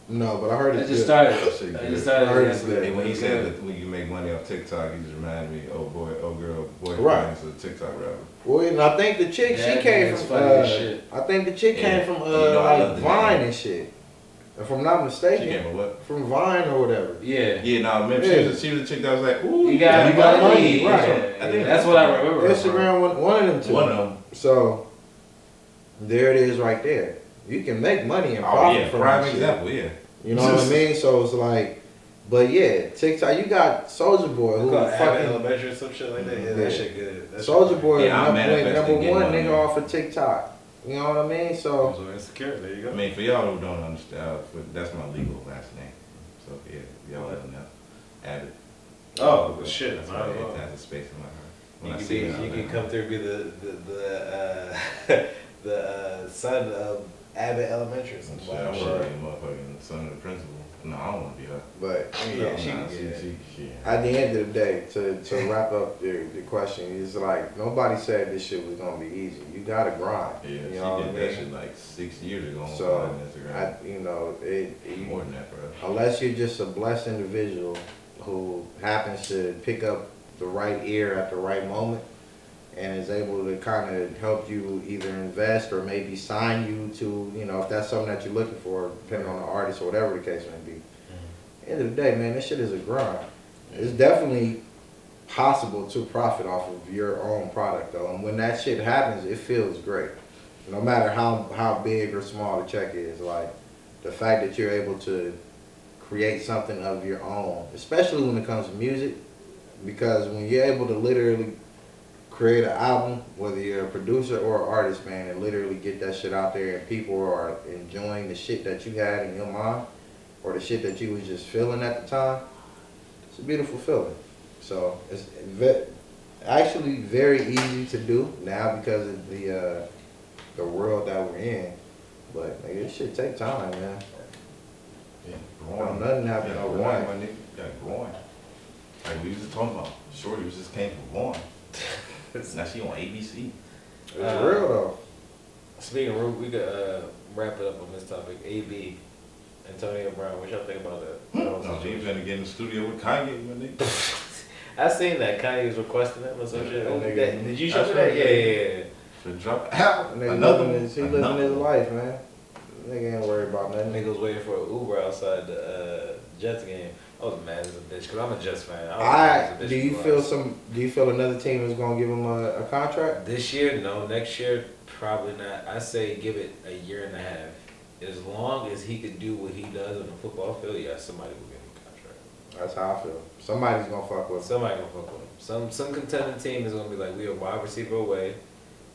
no, but I heard I it's just good. started. That shit I good. just started I heard it it's yesterday. Hey, when he said that when you make money off TikTok, he just reminded me, boyfriend Right. is a TikTok rapper. Well, and I think the chick, That she came nigga's from, funny as shit. I think the chick Yeah. came from, You know I love like the Vine name. and shit. If I'm not She mistaken. came from what? From Vine or whatever. Yeah. Yeah, no, remember Yeah. she was a chick that was like, ooh, You got money. right. I think That's what I remember. Instagram, one of them two. One of them. So, there it is right there. You can make money and Oh profit yeah, from prime that shit. example, yeah. You know what I mean? So it's like, but yeah, TikTok, you got Soulja Boy who Abbott fucking, Elementary or some shit like that. Yeah, Yeah. that shit good. That shit Soulja good. Boy Yeah, I'm went manifesting number getting one money. nigga off of TikTok. You know what I mean? So, So insecure. There you go. I mean, for y'all who don't understand, that's my legal last name. So yeah, y'all let them know. Abbott. Oh well, shit. That's I why don't it know. has a space in my heart. When I You see can, it, I'm you like, can come through and be the son of Abbott Elementary or Shit, something. I Wow, want shit. to be a motherfucking son of the principal. No, I don't want to be her. but Yeah, she Nah, can get it. she at the end of the day, to wrap up the question, is like, nobody said this shit was gonna be easy. You gotta grind. Yeah, You she know what I did that mean? shit like 6 years ago on So, Instagram. More than that, bro. unless you're just a blessed individual who happens to pick up the right ear at the right moment and is able to kind of help you either invest or maybe sign you to, if that's something that you're looking for, depending on the artist or whatever the case may be. End of the day, man, this shit is a grind. It's definitely possible to profit off of your own product, though. And when that shit happens, it feels great. No matter how big or small the check is, like the fact that you're able to create something of your own, especially when it comes to music, because when you're able to literally create an album, whether you're a producer or an artist, man, and literally get that shit out there and people are enjoying the shit that you had in your mind or the shit that you was just feeling at the time, it's a beautiful feeling. So it's actually very easy to do now because of the world that we're in. But nigga, this shit take time, man. Yeah, Don't nothing happen Yeah, overnight. my nigga. You got growing. Like we was just talking about. Shorty was just came from growing. Now she on ABC. It's real though. Speaking of Root, we could wrap it up on this topic. AB, Antonio Brown. What y'all think about that? No, she finna get in the studio with Kanye, my nigga. I seen that Kanye was requesting him or some shit. That nigga- Did you show me that? Yeah. Should drop out. Nigga Another living one. his, he living his life, man. Nigga ain't worried about nothing. Nigga was waiting for an Uber outside the Jets game. I was mad as a bitch because I'm a Jets fan. I was mad as a bitch Do you for feel another team is gonna give him a contract? This year, no. Next year, probably not. I say give it a year and a half. As long as he could do what he does on the football field, yeah, somebody will give him a contract. That's how I feel. Somebody's gonna fuck with him. Somebody gonna fuck with him. Some contending team is gonna be like, we are wide receiver away.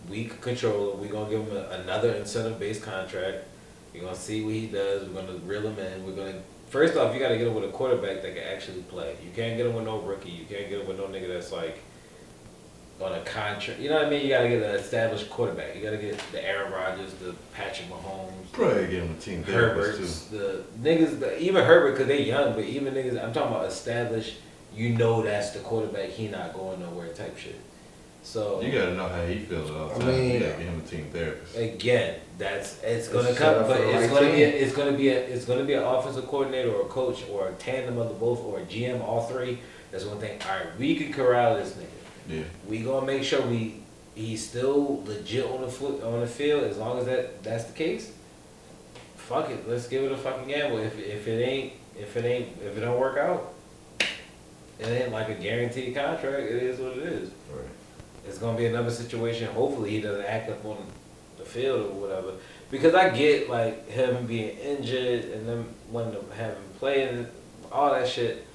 We can control him. We're gonna give him another incentive-based contract. We're gonna see what he does. We're gonna reel him in. First off, you gotta get him with a quarterback that can actually play. You can't get him with no rookie. You can't get him with no nigga that's like on a contract. You know what I mean? You gotta get an established quarterback. You gotta get the Aaron Rodgers, the Patrick Mahomes, Probably give him a team therapist Herberts, too. the niggas, even Herbert, because they young, but even niggas, I'm talking about established, that's the quarterback, he not going nowhere type shit. So, You gotta know how he feels at all I times. mean- You gotta give him a team therapist. again, it's gonna It's come, set up but for the it's right gonna team. it's gonna be an offensive coordinator or a coach or a tandem of the both or a GM, all three. That's one thing. All right, we can corral this nigga. Yeah. We gonna make sure he's still legit on the field. As long as that's the case, fuck it, let's give it a fucking gamble. If it don't work out, it ain't like a guaranteed contract. It is what it is. Right. It's gonna be another situation. Hopefully he doesn't act up on the field or whatever. Because I get like him being injured and them wanting to have him play and all that shit.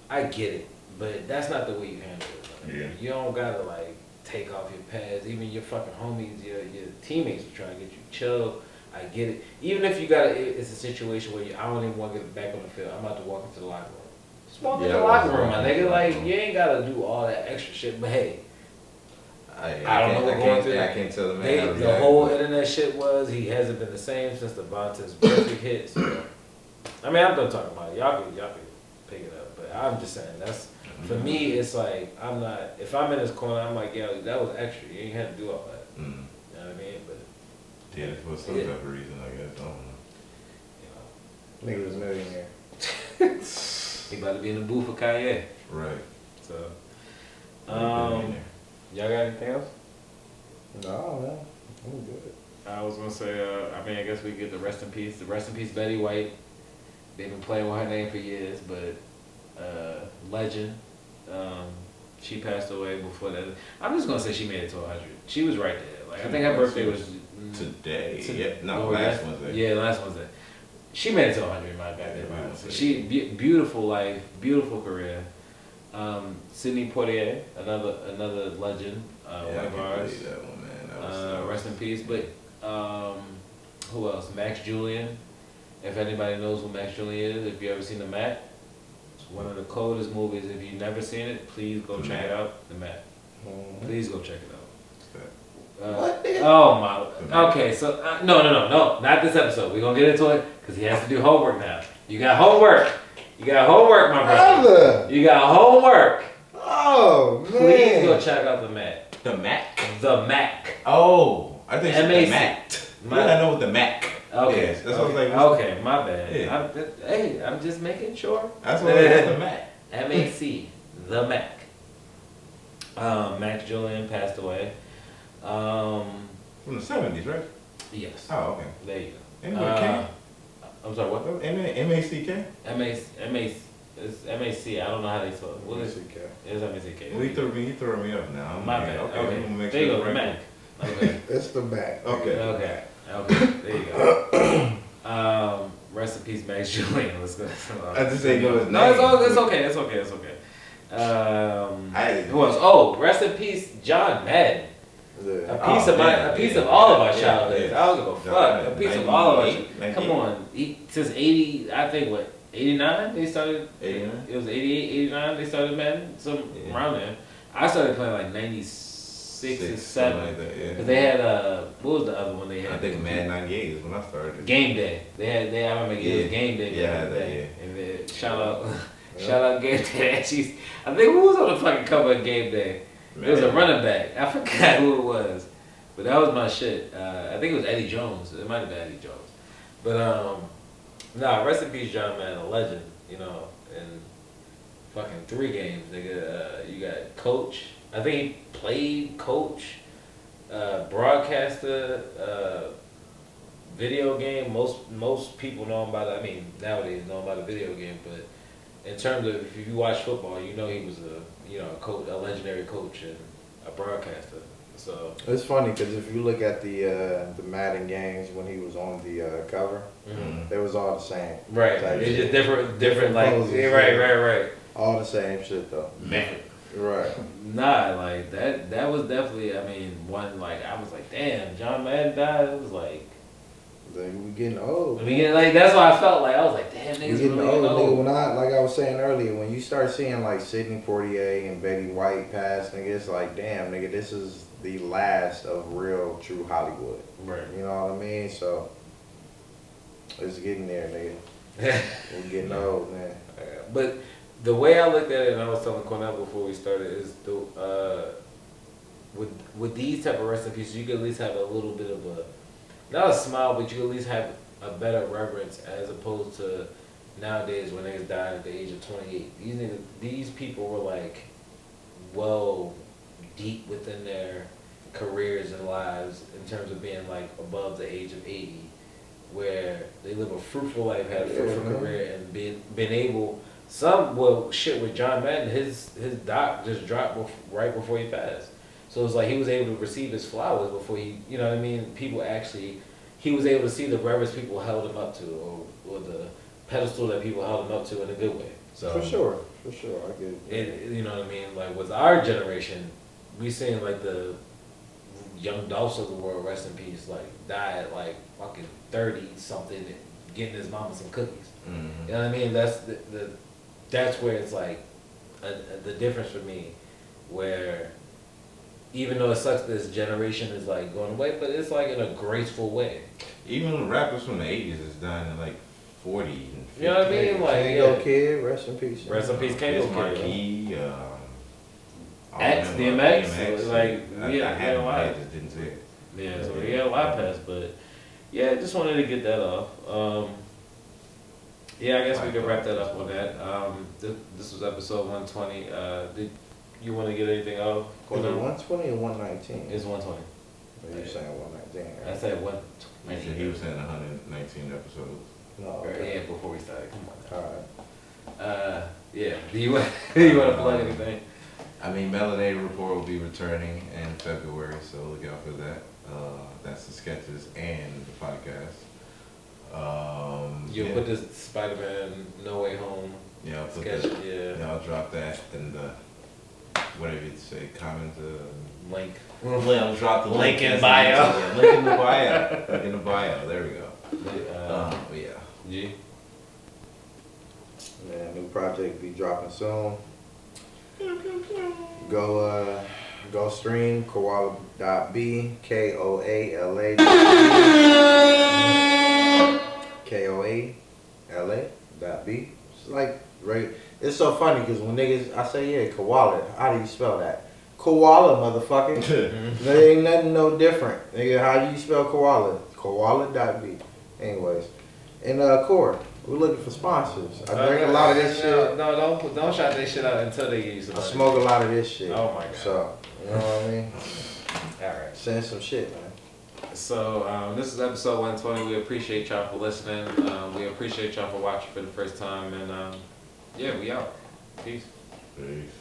I get it, but that's not the way you handle it. Yeah. You don't gotta like take off your pads. Even your fucking homies, your teammates will try to get you chill. I get it. Even if you got it's a situation where I don't even want to get back on the field. I'm about to walk into the locker room. Just walk into the locker room, my nigga. Like you ain't gotta do all that extra shit. But hey, I don't know what going through. I can't tell the man. The whole internet shit was he hasn't been the same since the Vontae's birthday hit. So, I mean, I'm done talking about it. Y'all can pick it up. But I'm just saying that's for me. It's like I'm not. If I'm in this corner, I'm like, yo, that was extra. You ain't had to do all that. You know what I mean? But yeah, for some type of reason, I guess. I don't know. Nigga was a millionaire. He about to be in the booth for Kanye. Right. So, y'all got anything else? No, man. I'm good. I was gonna say, I mean, I guess we get the rest in peace. The rest in peace, Betty White. They've been playing with her name for years, but legend. She passed away before that. I'm just gonna say she made it to 100. She was right there. Like I think her birthday was today. Last Wednesday. Yeah, last Wednesday. She made it to 100 in my goddamn mind. So she beautiful life, beautiful career. Sidney Poitier, another legend, one of ours. That one, man. That was rest in peace. But who else? Max Julian. If anybody knows who Max Julian is, if you ever seen The Mac, it's one of the coldest movies. If you've never seen it, please go check it out. The Mac. Please go check it out. Oh my. Okay, so no, not this episode. We're gonna get into it because he has to do homework now. You got homework. You got homework, my brother. You got homework. Oh man. Please go check out The Mac. The Mac. The Mac. Oh, I think it's the Mac. I know what the Mac. Okay. Yes, that's what I was like. Okay, my bad. Yeah. I'm just making sure. That's what it is. The Mac. MAC. The Mac. Max Julian passed away. From the 70s, right? Yes. Oh, okay. There you go. Anyway, King? I'm sorry, what? M-A-C-K? It's M-A-C. I don't know how they spell it. What is it? It's M-A-C-K. Well, he threw me up now. My bad. Okay. Make There you sure go, the Mac. Okay. It's the back. Okay. There you go. Rest in peace, Max Julian. Let's go. I just say go his name. No, it's okay. Who else? Oh, rest in peace, John Madden. A piece of all of our childhoods. I don't give a fuck. A piece of all of our. Come on, since 80, I think what 89 they started. 89. It was 88, 89 they started Madden. Around there. I started playing like 96 or 7. Like that, yeah. Cause they had what was the other one they had? I think Madden 98 is when I started. Game Day. I remember it was Game Day. And then shout out Game Day. I think who was on the fucking cover of Game Day? It was a running back. I forgot who it was, but that was my shit. I think it was Eddie Jones. It might have been Eddie Jones. But rest in peace, John Madden, a legend. You know, in fucking 3 games, nigga. You got coach. I think he played coach, broadcaster, video game. Most people know him by the. I mean, nowadays know him by the video game. But in terms of if you watch football, you know he was a coach, a legendary coach and a broadcaster. So it's funny because if you look at the Madden games when he was on the cover, they was all the same. Right. It's just different like poses, right. All the same shit though. Man. Right. Nah, like that was definitely. I mean, one like I was like, damn, John Madden died. It was like. We getting old. That's what I felt like. I was like, damn, niggas getting really old. old. When I was saying earlier, when you start seeing like Sidney Poitier and Betty White pass, nigga, it's like, damn, nigga, this is the last of real, true Hollywood. Right. You know what I mean? So it's getting there, nigga. We're getting old, man. But the way I looked at it, and I was telling Cornell before we started, is with these type of rest in peace, you can at least have a little bit of not a smile, but you at least have a better reverence as opposed to nowadays when niggas die at the age of 28. These people were like, well, deep within their careers and lives in terms of being like above the age of 80. where they live a fruitful life, had a fruitful career, and been able. Some shit with John Madden, his doc just dropped right before he passed. So it's like he was able to receive his flowers before he, you know what I mean? People actually, he was able to see the reverence people held him up to, or the pedestal that people held him up to in a good way. So for sure, I get it. You know what I mean? Like with our generation, we seeing like the young Dolphs of the world, rest in peace, like died at like fucking 30 something, getting his mama some cookies. Mm-hmm. You know what I mean? That's where it's like the difference for me, where even though it sucks this generation is like going away, but it's like in a graceful way. Even the rappers from the 80s is dying at like 40 and 50. You know what I mean? Like Kango Kid, rest in peace. Rest in peace, Kango Kid. Marquis, X, DMX, like I had my head, just didn't see it. Yeah, so he had a lot passed, but yeah, just wanted to get that off. Yeah, I guess we could wrap that up on that. This was episode 120. Did you want to get anything off? Was it 120 or 119? It's 120. Or you saying 119? Right? I said 119. He was saying 119 episodes. No. Okay. Yeah, before we started. Come on. All right. Yeah. Do you want to plug anything? I mean, Melanated Report will be returning in February, so look out for that. That's the sketches and the podcast. You'll put this Spider-Man No Way Home sketch. I'll drop that in the whatever you say, comment link. I'll drop the link in bio. Link in the bio. Link in the bio. There we go. Yeah. G. Yeah, new project be dropping soon. Go stream koala.b, KOALA. KOALA.b. It's like, right? It's so funny because when niggas, I say, yeah, koala. How do you spell that? Koala, motherfucker. There ain't nothing no different. Nigga, how do you spell koala? Koala.b. Anyways. And Core, we're looking for sponsors. I drink a lot of this shit. No, don't shout that shit out until they use it. I smoke a lot of this shit. Oh my god. So, you know what I mean? Alright. Send some shit, man. So, this is episode 120. We appreciate y'all for listening. We appreciate y'all for watching for the first time. And, yeah, we out. Peace. Peace.